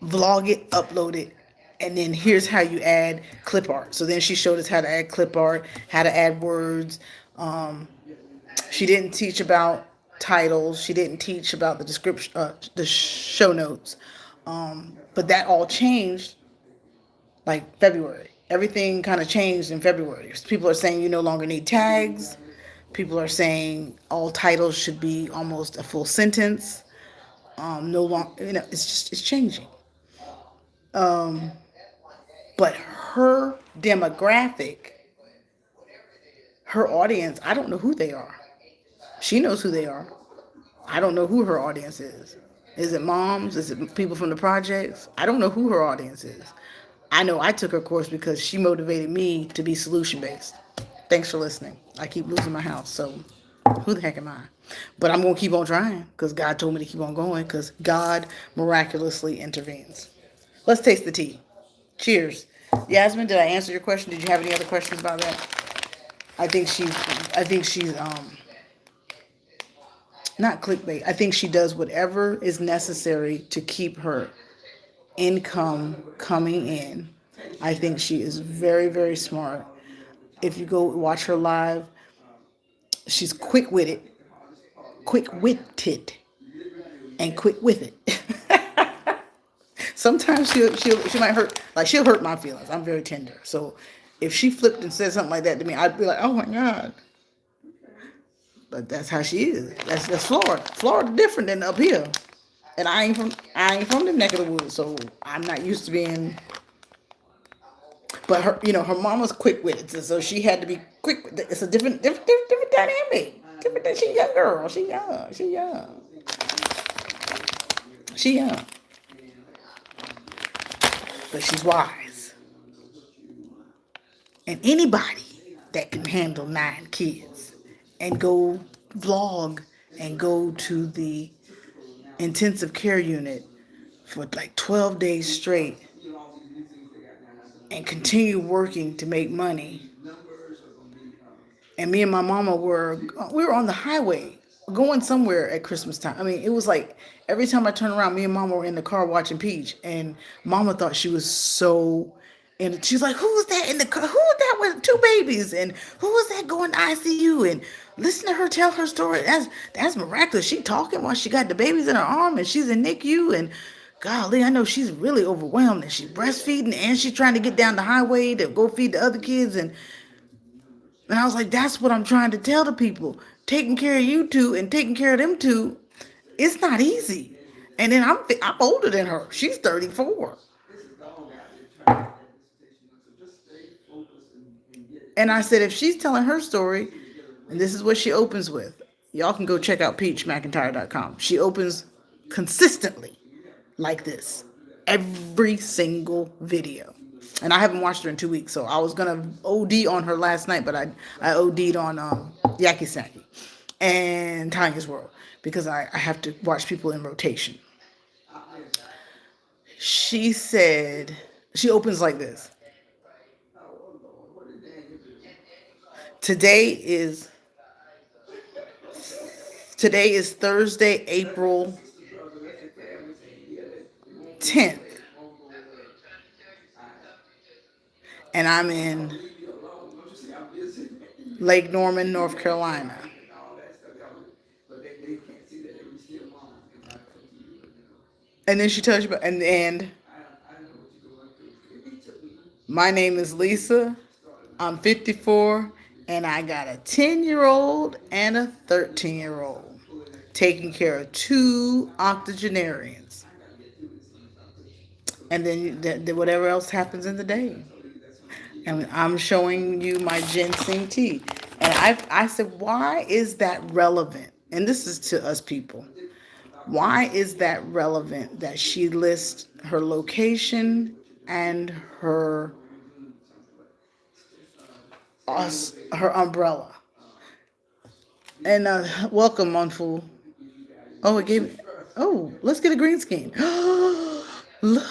vlog it, upload it, and then here's how you add clip art. So then she showed us how to add clip art, how to add words. She didn't teach about titles. She didn't teach about the description, the show notes. But that all changed like February. Everything kind of changed in February. People are saying you no longer need tags. People are saying all titles should be almost a full sentence. No longer, it's changing. But her demographic, her audience, I don't know who they are. She knows who they are. I don't know who her audience is. Is it moms? Is it people from the projects? I don't know who her audience is. I know I took her course because she motivated me to be solution based. Thanks for listening. I keep losing my house, so who the heck am I? But I'm going to keep on trying because God told me to keep on going because God miraculously intervenes. Let's taste the tea. Cheers. Yasmin, did I answer your question? Did you have any other questions about that? I think she's not clickbait. I think she does whatever is necessary to keep her income coming in. I think she is very, very smart. If you go watch her live, she's quick-witted, and quick with it. Sometimes she might hurt, like she'll hurt my feelings. I'm very tender. So if she flipped and said something like that to me, I'd be like, oh my God. But that's how she is. That's Florida. Florida different than up here. And I ain't from the neck of the woods, so I'm not used to being. But her mom was quick with it, so she had to be quick with it. It's a different dynamic. Different. She young girl. She young. But she's wise. And anybody that can handle 9 kids and go vlog and go to the intensive care unit for like 12 days straight and continue working to make money. And me and my mama we were on the highway going somewhere at Christmas time. I mean, it was like every time I turned around, me and mama were in the car watching Peach, and mama thought she was so. And she's like, "Who's that in the car? Who's that with 2 babies? And who is that going to ICU?" And listen to her tell her story. That's miraculous. She talking while she got the babies in her arm, and she's in NICU. And golly, I know she's really overwhelmed, and she's breastfeeding, and she's trying to get down the highway to go feed the other kids. And I was like, that's what I'm trying to tell the people. Taking care of you two and taking care of them two, it's not easy. And then I'm older than her. She's 34. And I said, if she's telling her story, and this is what she opens with, y'all can go check out peachmcintyre.com. She opens consistently like this every single video. And I haven't watched her in 2 weeks, so I was gonna OD on her last night, but I OD'd on Yaki Saki and Tanya's World because I have to watch people in rotation. She said, she opens like this. Today is Thursday, April 10th. And I'm in Lake Norman, North Carolina. And then she tells you about, and my name is Lisa. I'm 54, and I got a 10-year-old and a 13-year-old, taking care of 2 octogenarians. And then whatever else happens in the day. And I'm showing you my ginseng tea. And I said, why is that relevant? And this is to us people. Why is that relevant that she lists her location and her umbrella? And welcome, Monfu. Oh, it gave. Oh, let's get a green screen. Look.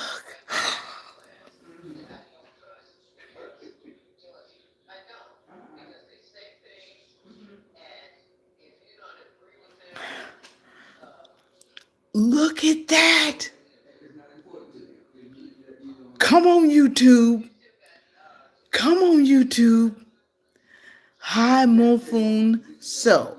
Look at that. Come on, YouTube. Come on, YouTube. Hi, Mofun. So,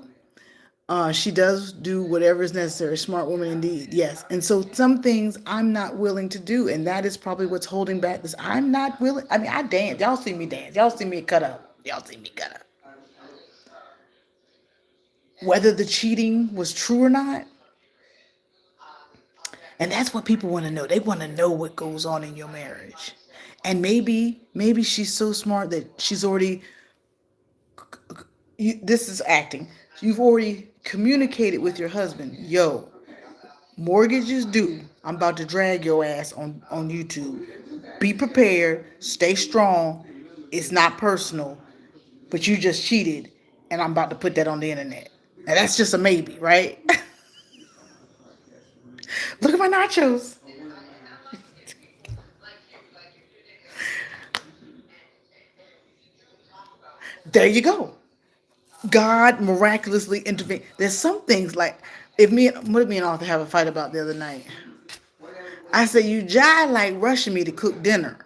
she does do whatever is necessary. Smart woman indeed. Yes. And so some things I'm not willing to do. And that is probably what's holding back this. I'm not willing. I mean, I dance. Y'all see me dance. Y'all see me cut up. Y'all see me cut up. Whether the cheating was true or not. And that's what people want to know. They want to know what goes on in your marriage. And maybe she's so smart that she's already, this is acting. You've already communicated with your husband, yo, mortgage is due. I'm about to drag your ass on YouTube. Be prepared. Stay strong. It's not personal, but you just cheated, and I'm about to put that on the internet. Now that's just a maybe, right? Look at my nachos. There you go. God miraculously intervened. There's some things like what did me and Arthur have a fight about the other night? I said, you jive like rushing me to cook dinner.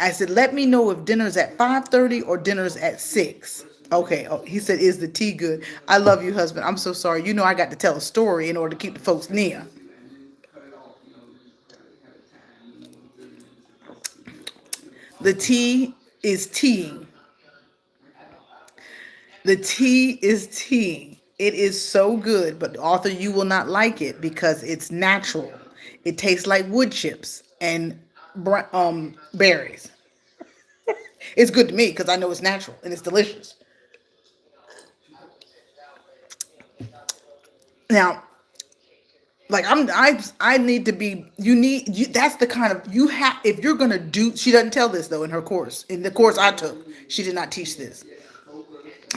I said, let me know if dinner's at 5:30 or dinner's at 6. Okay. Oh, he said, is the tea good? I love you, husband. I'm so sorry. You know I got to tell a story in order to keep the folks near. The tea is teeing. The tea is teeing. It is so good, but Arthur, you will not like it because it's natural. It tastes like wood chips and berries. It's good to me because I know it's natural and it's delicious. Now, like I need to be. That's the kind of you have. If you're gonna do, she doesn't tell this though in her course. In the course I took, she did not teach this.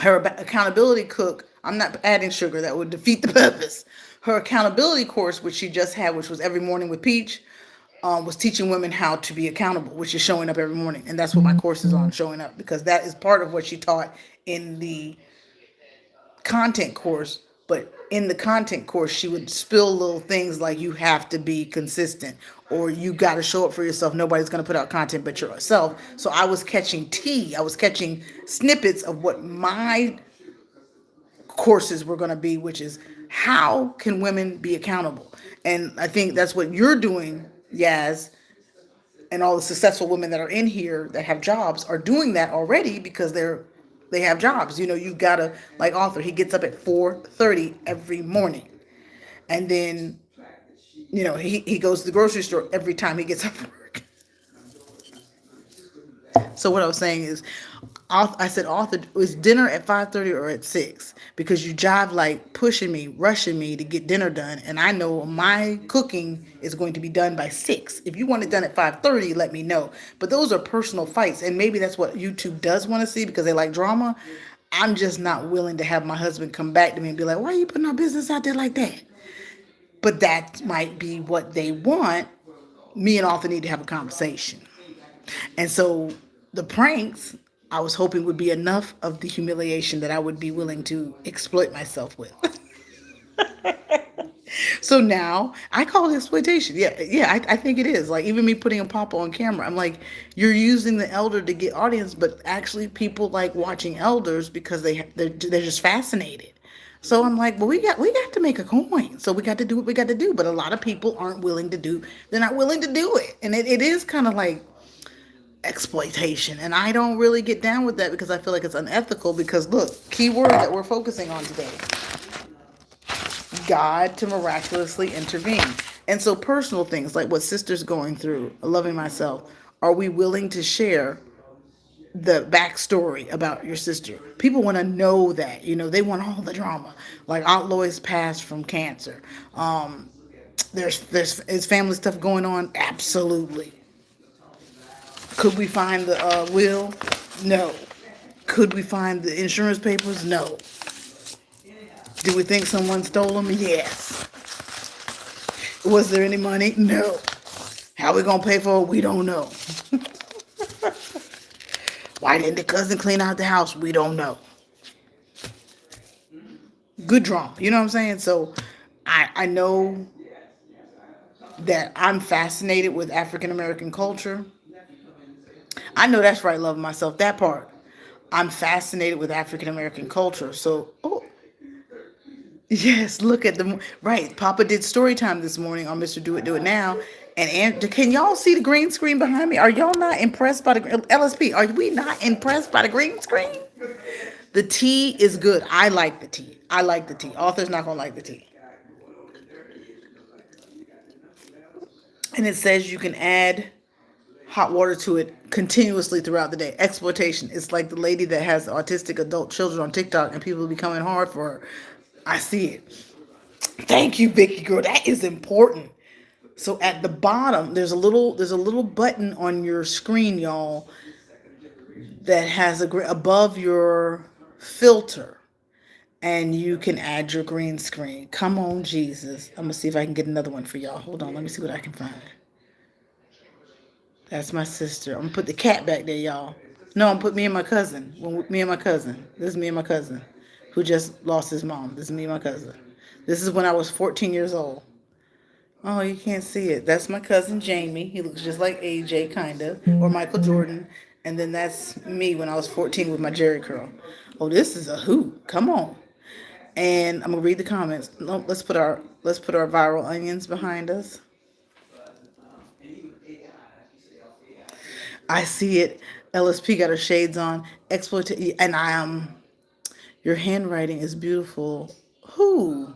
Her accountability cook. I'm not adding sugar. That would defeat the purpose. Her accountability course, which she just had, which was every morning with Peach, was teaching women how to be accountable, which is showing up every morning, and that's what my course is on, showing up, because that is part of what she taught in the content course. But in the content course, she would spill little things like you have to be consistent or you got to show up for yourself. Nobody's going to put out content but yourself. So I was catching tea. I was catching snippets of what my courses were going to be, which is how can women be accountable? And I think that's what you're doing, Yaz, and all the successful women that are in here that have jobs are doing that already because they have jobs. You know, you've got to, like Arthur, he gets up at 4:30 every morning. And then, you know, he goes to the grocery store every time he gets up from work. So what I was saying is, I said, Arthur, was dinner at 5:30 or at 6? Because you jive like pushing me, rushing me to get dinner done. And I know my cooking is going to be done by 6. If you want it done at 5:30, let me know. But those are personal fights. And maybe that's what YouTube does want to see because they like drama. I'm just not willing to have my husband come back to me and be like, why are you putting our business out there like that? But that might be what they want. Me and Arthur need to have a conversation. And so the pranks, I was hoping would be enough of the humiliation that I would be willing to exploit myself with. So now I call it exploitation. Yeah, I think it is. Like even me putting a papa on camera, I'm like, you're using the elder to get audience, but actually people like watching elders because they're just fascinated. So I'm like, well, we got to make a coin. So we got to do what we got to do. But a lot of people aren't willing to do. They're not willing to do it, and it is kind of like exploitation. And I don't really get down with that because I feel like it's unethical. Because look, key word that we're focusing on today: God to miraculously intervene. And so personal things like what sister's going through, loving myself. Are we willing to share the backstory about your sister? People want to know that, you know, they want all the drama. Like Aunt Lois passed from cancer. There's family stuff going on. Absolutely. Could we find the will? No. Could we find the insurance papers? No. Do we think someone stole them? Yes. Was there any money? No. How we gonna pay for it? We don't know. Why didn't the cousin clean out the house? We don't know. Good drama. You know what I'm saying? So I know that I'm fascinated with African American culture. I know that's right, love myself. That part. I'm fascinated with African American culture. So, oh, yes, look at the right. Papa did story time this morning on Mr. Do It Do It Now. And can y'all see the green screen behind me? Are y'all not impressed by the LSP? Are we not impressed by the green screen? The tea is good. I like the tea. I like the tea. Author's not gonna like the tea. And it says you can add hot water to it continuously throughout the day. Exploitation. It's like the lady that has autistic adult children on TikTok and people be coming hard for her. I see it. Thank you, Vicky girl. That is important. So at the bottom, there's a little button on your screen, y'all, that has above your filter, and you can add your green screen. Come on, Jesus. I'm gonna see if I can get another one for y'all. Hold on, let me see what I can find. That's my sister. I'm gonna put the cat back there, y'all. No, I'm put me and my cousin. Me and my cousin. This is me and my cousin, who just lost his mom. This is me and my cousin. This is when I was 14 years old. Oh, you can't see it. That's my cousin Jamie. He looks just like AJ, kind of, or Michael Jordan. And then that's me when I was 14 with my Jerry curl. Oh, this is a hoot. Come on. And I'm gonna read the comments. No, let's put our viral onions behind us. I see it. LSP got her shades on. Exploit, and I your handwriting is beautiful. Who?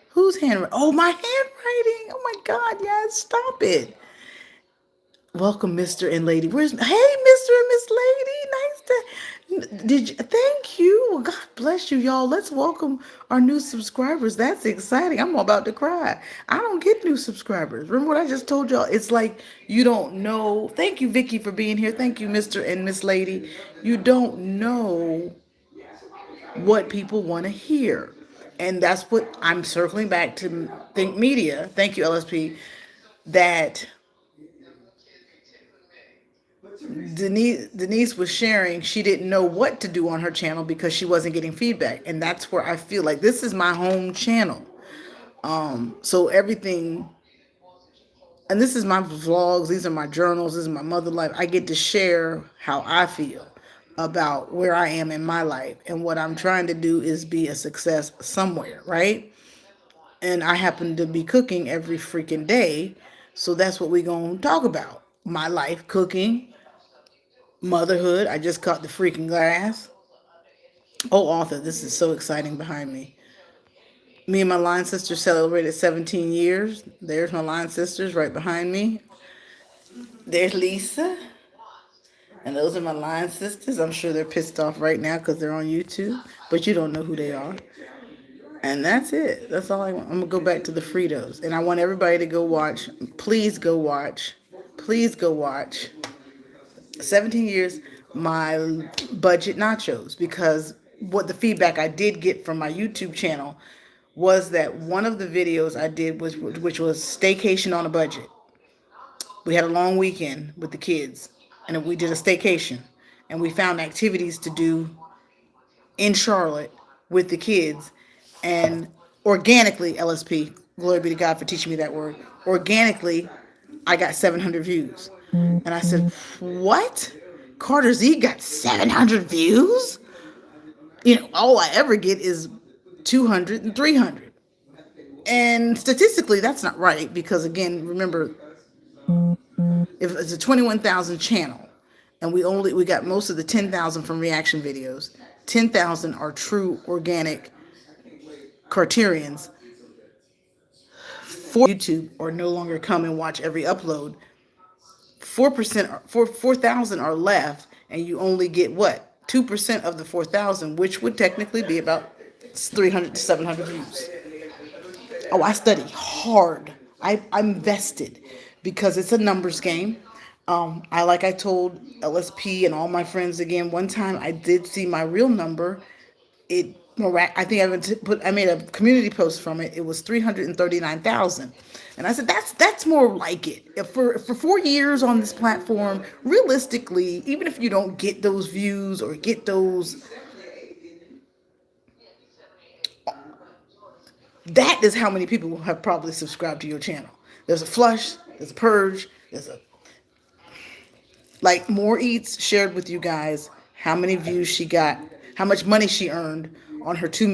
Whose handwriting? Oh, my handwriting. Oh my God, yes, stop it. Welcome, Mr. and Lady. Hey, Mr. and Miss Lady. Nice to did you thank you. Well, God bless you, y'all. Let's welcome our new subscribers. That's exciting. I'm about to cry. I don't get new subscribers. Remember what I just told y'all? It's like you don't know. Thank you, Vicky, for being here. Thank you, Mr. and Miss Lady. You don't know what people want to hear. And that's what I'm circling back to Think Media. Thank you, LSP. That Denise was sharing she didn't know what to do on her channel because she wasn't getting feedback. And that's where I feel like this is my home channel. So everything, and this is my vlogs, these are my journals, this is my mother life. I get to share how I feel about where I am in my life. And what I'm trying to do is be a success somewhere, right? And I happen to be cooking every freaking day. So that's what we're going to talk about. My life, cooking, motherhood. I just caught the freaking glass. Oh, author, this is so exciting behind me. Me and my line sister celebrated 17 years. There's my line sisters right behind me. There's Lisa. And those are my line sisters. I'm sure they're pissed off right now because they're on YouTube. But you don't know who they are. And that's it. That's all I want. I'm going to go back to the Fritos. And I want everybody to go watch. Please go watch. Please go watch 17 years, my budget nachos. Because what the feedback I did get from my YouTube channel was that one of the videos I did was, which was staycation on a budget. We had a long weekend with the kids, and we did a staycation, and we found activities to do in Charlotte with the kids, and organically, LSP, glory be to God for teaching me that word. Organically, I got 700 views, and I said, "What? Carter Z got 700 views? You know, all I ever get is 200 and 300." And statistically, that's not right because, again, remember, if it's a 21,000 channel, and we got most of the 10,000 from reaction videos. 10,000 are true organic Carterians. For YouTube or no longer come and watch every upload. 4%, 4,000 are left, and you only get what? 2% of the 4,000, which would technically be about 300 to 700 views. Oh, I study hard. I'm vested because it's a numbers game. I told LSP and all my friends again, one time I did see my real number. It I think I made a community post from it. It was 339,000. And I said, that's more like it. For 4 years on this platform, realistically, even if you don't get those views or get those, that is how many people have probably subscribed to your channel. There's a flush, there's a purge, there's a, like More Eats shared with you guys how many views she got, how much money she earned on her $2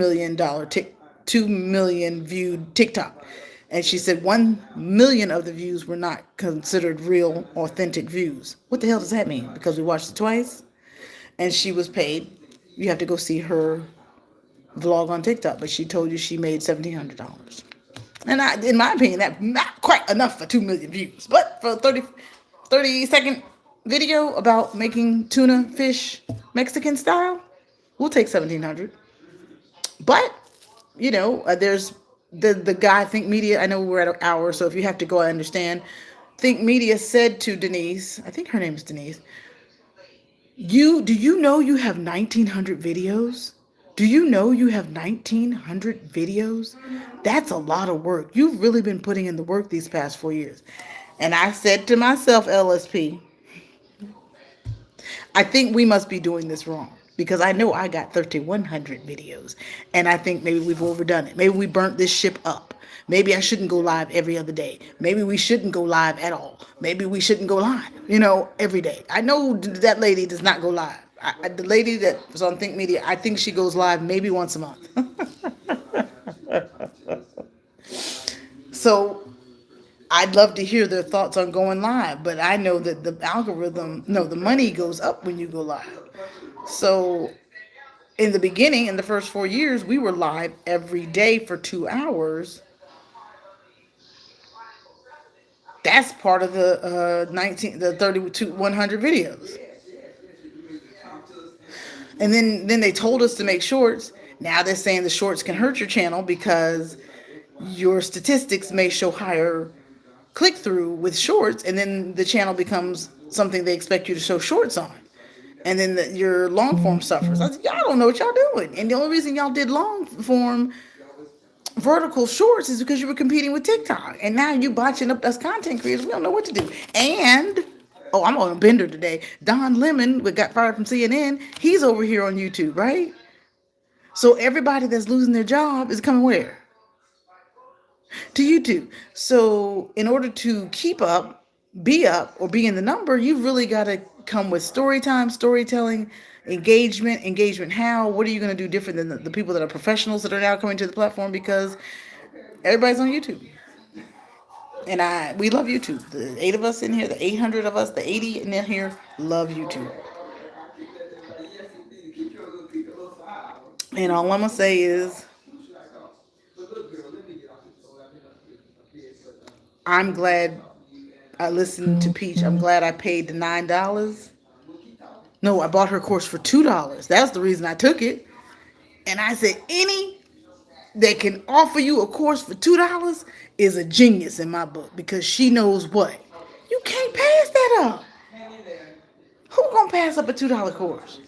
million viewed TikTok. And she said 1 million of the views were not considered real, authentic views. What the hell does that mean? Because we watched it twice and she was paid. You have to go see her vlog on TikTok, but she told you she made $1,700. And in my opinion, that's not quite enough for 2 million views. But for a 30-second video about making tuna fish Mexican style, we'll take 1,700. But, there's the guy, Think Media. I know we're at an hour, so if you have to go, I understand. Think Media said to Denise, I think her name is Denise, do you know you have 1,900 videos? Do you know you have 1,900 videos? That's a lot of work. You've really been putting in the work these past 4 years. And I said to myself, LSP, I think we must be doing this wrong. Because I know I got 3,100 videos. And I think maybe we've overdone it. Maybe we burnt this ship up. Maybe I shouldn't go live every other day. Maybe we shouldn't go live at all. Maybe we shouldn't go live, every day. I know that lady does not go live. The lady that was on Think Media, I think she goes live maybe once a month. So I'd love to hear their thoughts on going live, but I know that the money goes up when you go live. So in the beginning, in the first 4 years, we were live every day for 2 hours. That's part of the 100 videos. And then they told us to make shorts. Now they're saying the shorts can hurt your channel because your statistics may show higher click-through with shorts, and then the channel becomes something they expect you to show shorts on. And then your long form suffers. I said, y'all don't know what y'all doing. And the only reason y'all did long form vertical shorts is because you were competing with TikTok. And now you botching up us content creators. We don't know what to do. And, I'm on a bender today. Don Lemon, we got fired from CNN. He's over here on YouTube, right? So everybody that's losing their job is coming where? To YouTube. So in order to keep up, or be in the number, you've really got to come with story time, storytelling, engagement. How? What are you going to do different than the people that are professionals that are now coming to the platform? Because everybody's on YouTube. And we love YouTube. The 8 of us in here, the 800 of us, the 80 in here love YouTube. And all I'm going to say is, I'm glad I listened to Peach. I'm glad I paid the $9. No, I bought her course for $2. That's the reason I took it. And I said, any that can offer you a course for $2 is a genius in my book, because she knows what. You can't pass that up. Who gonna pass up a $2 course?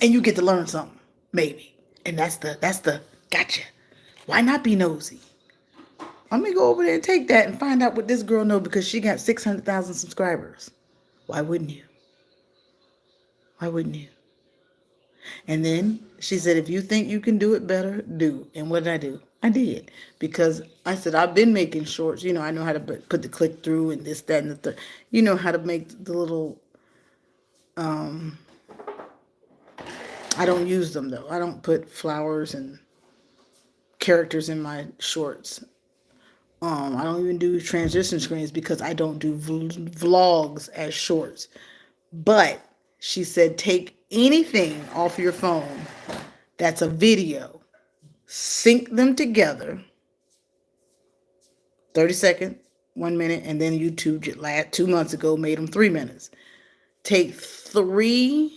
And you get to learn something, maybe. And that's the gotcha. Why not be nosy? Let me go over there and take that and find out what this girl knows, because she got 600,000 subscribers. Why wouldn't you? Why wouldn't you? And then she said, if you think you can do it better, do. And what did I do? I did. Because I said, I've been making shorts. I know how to put the click through and this, that, and the third. You know how to make the little, I don't use them though. I don't put flowers and characters in my shorts. I don't even do transition screens because I don't do vlogs as shorts. But she said, take anything off your phone that's a video, sync them together, 30 seconds, 1 minute, and then YouTube 2 months ago made them 3 minutes. Take 3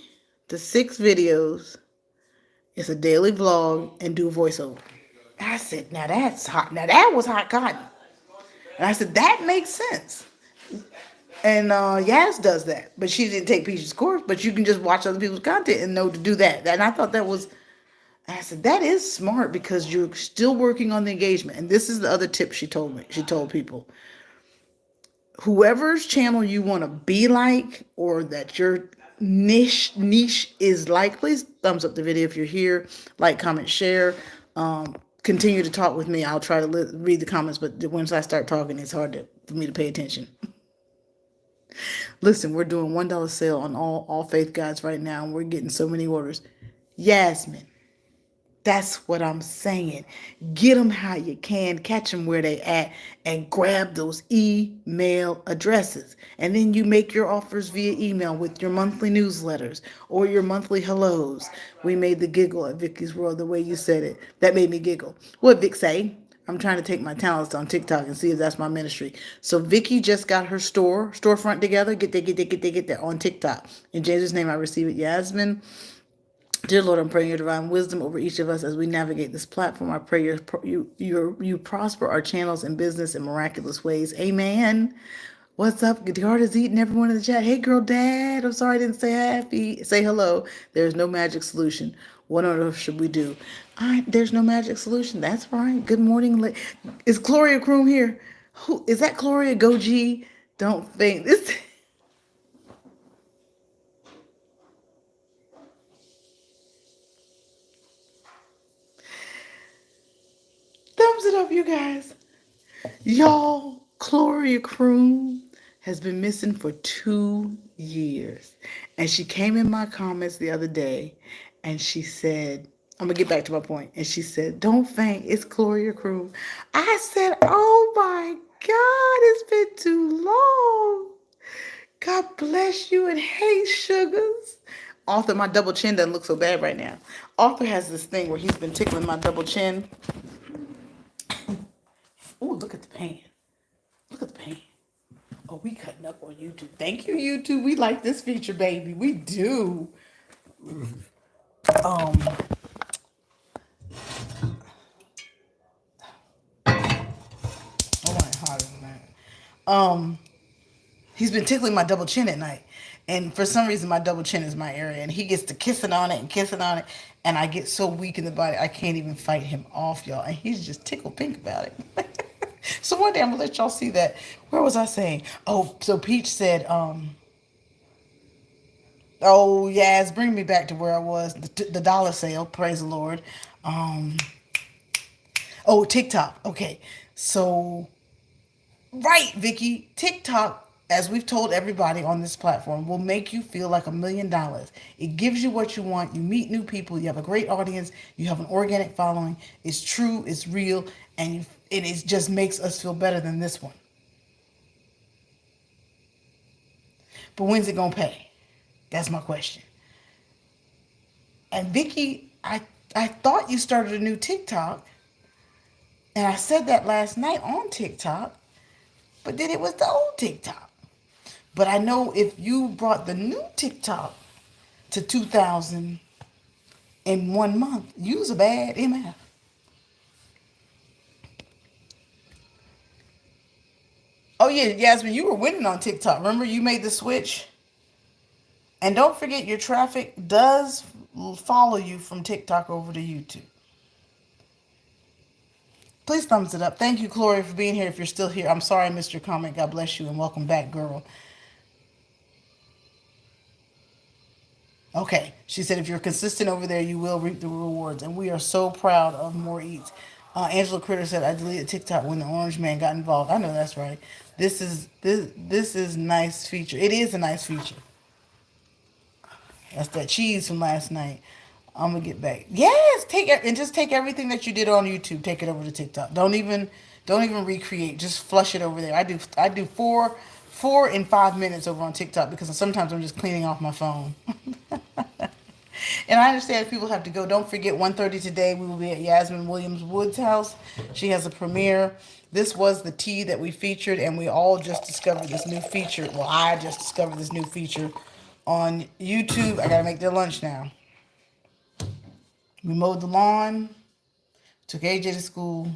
to 6 videos, it's a daily vlog, and do a voiceover. I said, now that's hot. Now that was hot cotton. And I said, that makes sense. And Yaz does that. But she didn't take Peach's course. But you can just watch other people's content and know to do that. And I thought that was And I said, that is smart because you're still working on the engagement. And this is the other tip she told me. She told people, whoever's channel you want to be like, or that your niche is like, please thumbs up the video if you're here, like, comment, share. Continue to talk with me. I'll try to read the comments, but once I start talking, it's hard for me to pay attention. Listen, we're doing $1 sale on all faith guides right now, and we're getting so many orders. Yasmin, that's what I'm saying. Get them how you can, catch them where they at, and grab those email addresses. And then you make your offers via email with your monthly newsletters or your monthly hellos. We made the giggle at Vicky's World the way you said it. That made me giggle. What Vic say? I'm trying to take my talents on TikTok and see if that's my ministry. So Vicky just got her storefront together. Get there on TikTok. In Jesus' name I receive it. Yasmin. Dear Lord, I'm praying your divine wisdom over each of us as we navigate this platform. I pray you prosper our channels and business in miraculous ways. Amen. What's up? The heart is eating everyone in the chat. Hey, girl, dad. I'm sorry I didn't say happy. Say hello. There's no magic solution. What on earth should we do? There's no magic solution. That's right. Good morning. Is Gloria Kroom here? Who is that? Gloria Goji? Don't think this. Thumbs it up, you guys. Y'all, Gloria Kroom has been missing for 2 years. And she came in my comments the other day and she said, I'm going to get back to my point. And she said, don't faint, it's Gloria Kroom. I said, oh my God, it's been too long. God bless you and hey, sugars. Arthur, my double chin doesn't look so bad right now. Arthur has this thing where he's been tickling my double chin. Oh, look at the pan. Look at the pan. Oh, we cutting up on YouTube. Thank you, YouTube. We like this feature, baby. We do. Oh my hotter than that. He's been tickling my double chin at night. And for some reason, my double chin is my area. And he gets to kissing on it and kissing on it. And I get so weak in the body, I can't even fight him off, y'all. And he's just tickled pink about it. So one day I'm going to let y'all see that. Where was I saying? Oh, so Peach said, oh, yes, bring me back to where I was. The dollar sale, praise the Lord. Oh, TikTok. Okay. So, right, Vicky, TikTok, as we've told everybody on this platform, will make you feel like $1 million. It gives you what you want. You meet new people. You have a great audience. You have an organic following. It's true. It's real. And it just makes us feel better than this one. But when's it going to pay? That's my question. And Vicky, I thought you started a new TikTok. And I said that last night on TikTok. But then it was the old TikTok. But I know if you brought the new TikTok to 2,000 in 1 month, you was a bad MF. Oh yeah, Yasmin, you were winning on TikTok. Remember you made the switch? And don't forget your traffic does follow you from TikTok over to YouTube. Please thumbs it up. Thank you, Gloria, for being here. If you're still here, I'm sorry I missed your comment. God bless you and welcome back, girl. Okay, she said if you're consistent over there, you will reap the rewards. And we are so proud of More Eats. Angela Critter said, I deleted TikTok when the orange man got involved. I know that's right. This is nice feature. It is a nice feature. That's that cheese from last night. I'm gonna get back. Yes, take it and just take everything that you did on YouTube, take it over to TikTok. Don't even recreate. Just flush it over there. I do four in 5 minutes over on TikTok because sometimes I'm just cleaning off my phone. And I understand people have to go. Don't forget 1:30 today. We will be at Yasmin Williams Wood's house. She has a premiere. This was the tea that we featured, and we all just discovered this new feature. Well, I just discovered this new feature on YouTube. I gotta make their lunch now. We mowed the lawn, took AJ to school,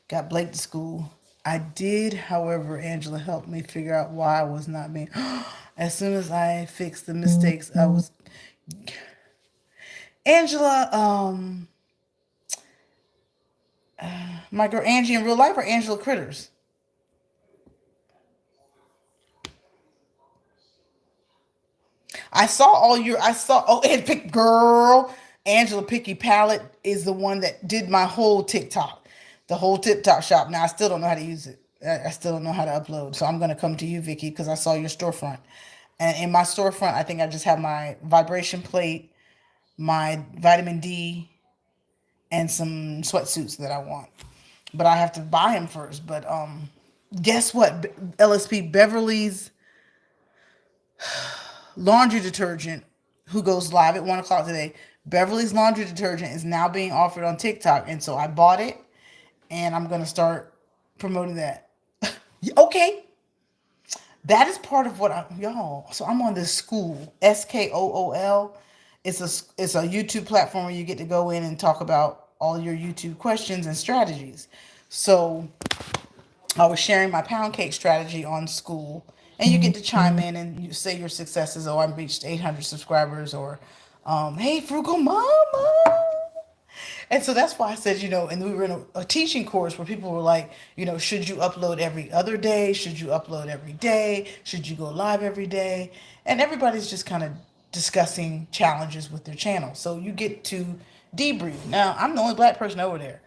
got Blake to school. I did, however, Angela helped me figure out why I was not being. As soon as I fixed the mistakes, I was. Angela, My girl Angie in real life or Angela Critters? And pick girl. Angela Picky Palette is the one that did my whole TikTok, the whole TikTok shop. Now I still don't know how to use it. I still don't know how to upload. So I'm gonna come to you, Vicky, because I saw your storefront. And in my storefront, I think I just have my vibration plate, my vitamin D, and some sweatsuits that I want. But I have to buy them first. But guess what? LSP Beverly's laundry detergent, who goes live at 1 o'clock today. Beverly's laundry detergent is now being offered on TikTok, and so I bought it, and I'm gonna start promoting that. Okay, that is part of what y'all. So I'm on this school, SKOOL. It's a YouTube platform where you get to go in and talk about all your YouTube questions and strategies. So I was sharing my pound cake strategy on school, and you get to chime in and you say your successes. Oh, I reached 800 subscribers, or hey, frugal mama. And so that's why I said, and we were in a teaching course where people were like, should you upload every other day? Should you upload every day? Should you go live every day? And everybody's just kind of discussing challenges with their channel. So you get to debrief. Now, I'm the only black person over there.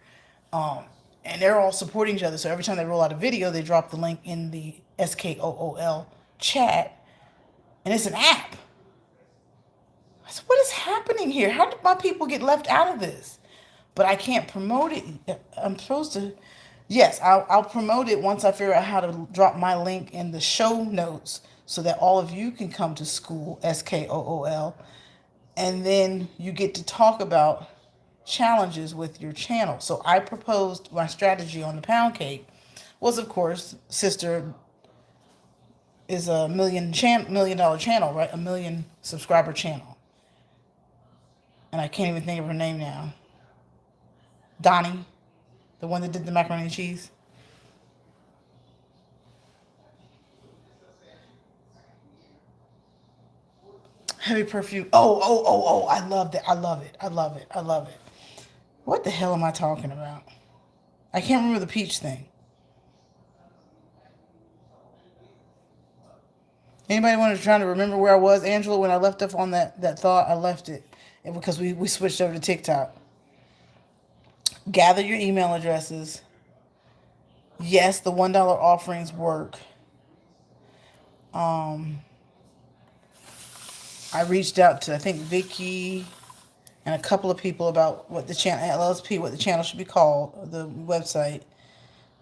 And they're all supporting each other. So every time they roll out a video, they drop the link in the SKOOL chat. And it's an app. I said, what is happening here? How did my people get left out of this? But I can't promote it. I'm supposed to. Yes, I'll promote it once I figure out how to drop my link in the show notes so that all of you can come to school, SKOOL. And then you get to talk about challenges with your channel. So I proposed my strategy on the pound cake was, of course, sister is a $1 million channel, right? A million subscriber channel. And I can't even think of her name now. Donnie, the one that did the macaroni and cheese. Heavy perfume. Oh. I love it. I love it. What the hell am I talking about? I can't remember the peach thing. Anybody want to try to remember where I was, Angela, when I left off on that thought? I left it because we switched over to TikTok. Gather your email addresses. Yes, the $1 offerings work. I reached out to, I think, Vicky and a couple of people about what the channel, LSP, what the channel should be called, the website.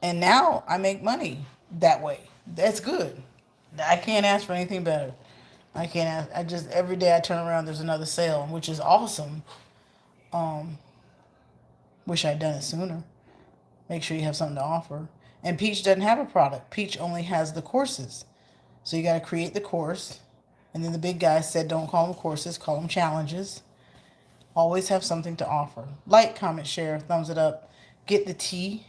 And now I make money that way. That's good. I can't ask for anything better. I can't ask. I just, every day I turn around, there's another sale, which is awesome. Wish I'd done it sooner. Make sure you have something to offer. And Peach doesn't have a product. Peach only has the courses. So you got to create the course. And then the big guy said, don't call them courses, call them challenges. Always have something to offer. Like, comment, share, thumbs it up. Get the tea.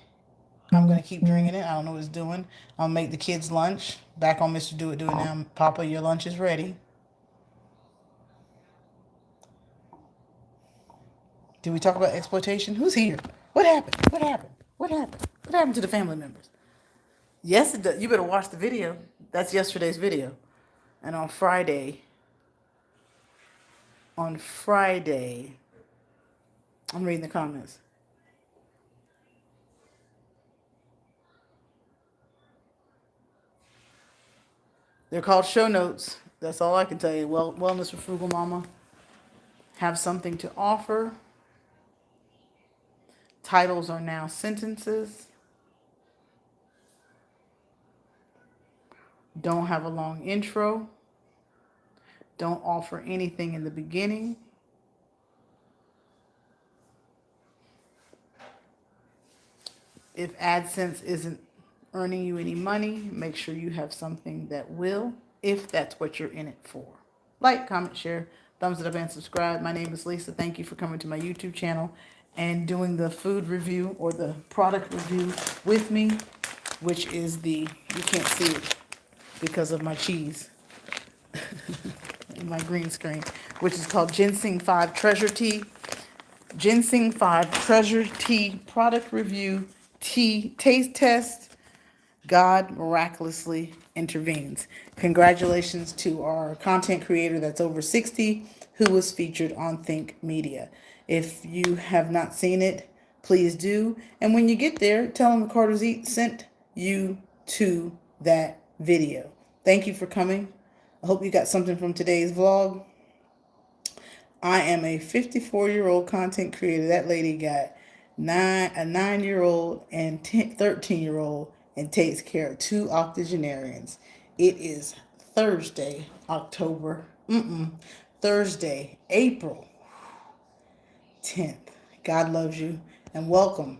I'm going to keep drinking it. I don't know what it's doing. I'll make the kids lunch. Back on Mr. Do It Now. Papa, your lunch is ready. Did we talk about exploitation? Who's here? What happened? What happened to the family members? Yes, it does. You better watch the video. That's yesterday's video. And on Friday, I'm reading the comments. They're called show notes. That's all I can tell you. Wellness for Frugal Mama. Have something to offer. Titles are now sentences. Don't have a long intro. Don't offer anything in the beginning. If AdSense isn't earning you any money, make sure you have something that will, if that's what you're in it for. Like, comment, share, thumbs it up, and subscribe. My name is Lisa. Thank you for coming to my YouTube channel and doing the food review or the product review with me, which is you can't see it because of my cheese and my green screen, which is called Ginseng 5 Treasure Tea. Ginseng 5 Treasure Tea Product Review Tea Taste Test. God miraculously intervenes. Congratulations to our content creator that's over 60 who was featured on Think Media. If you have not seen it, please do. And when you get there, tell them Carter's Eat sent you to that video. Thank you for coming. I hope you got something from today's vlog. I am a 54-year-old content creator. That lady got a 9-year-old and 13-year-old and takes care of 2 octogenarians. It is Thursday, April 10th. God loves you and welcome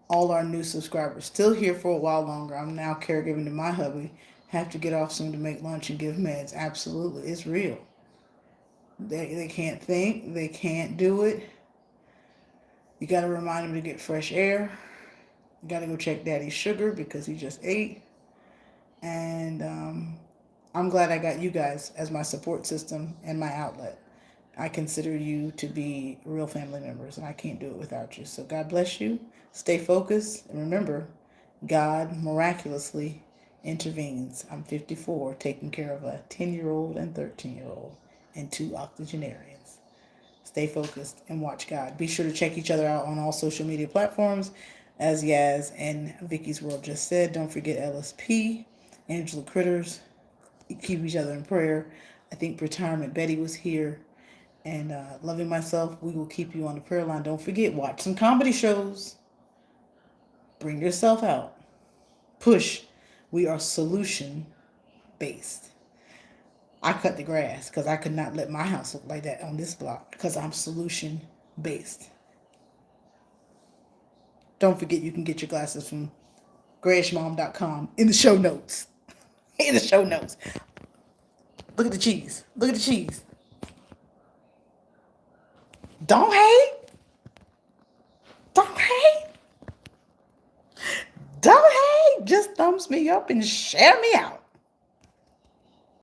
all our new subscribers. Still here for a while longer. I'm now caregiving to my hubby. Have to get off soon to make lunch and give meds. Absolutely. It's real. They can't think. They can't do it. You got to remind them to get fresh air. You got to go check Daddy's sugar because he just ate. And I'm glad I got you guys as my support system and my outlet. I consider you to be real family members, and I can't do it without you. So God bless you. Stay focused. And remember, God miraculously intervenes. I'm 54, taking care of a 10-year-old and 13-year-old and 2 octogenarians. Stay focused and watch God. Be sure to check each other out on all social media platforms. As Yaz and Vicky's World just said, don't forget LSP, Angela Critters. Keep each other in prayer. I think Retirement Betty was here. And Loving Myself, we will keep you on the prayer line. Don't forget, watch some comedy shows. Bring yourself out. Push. We are solution-based. I cut the grass because I could not let my house look like that on this block because I'm solution-based. Don't forget you can get your glasses from grashmom.com in the show notes. In the show notes. Look at the cheese. Look at the cheese. Don't hate. Don't hate. Don't hate. Just thumbs me up and share me out.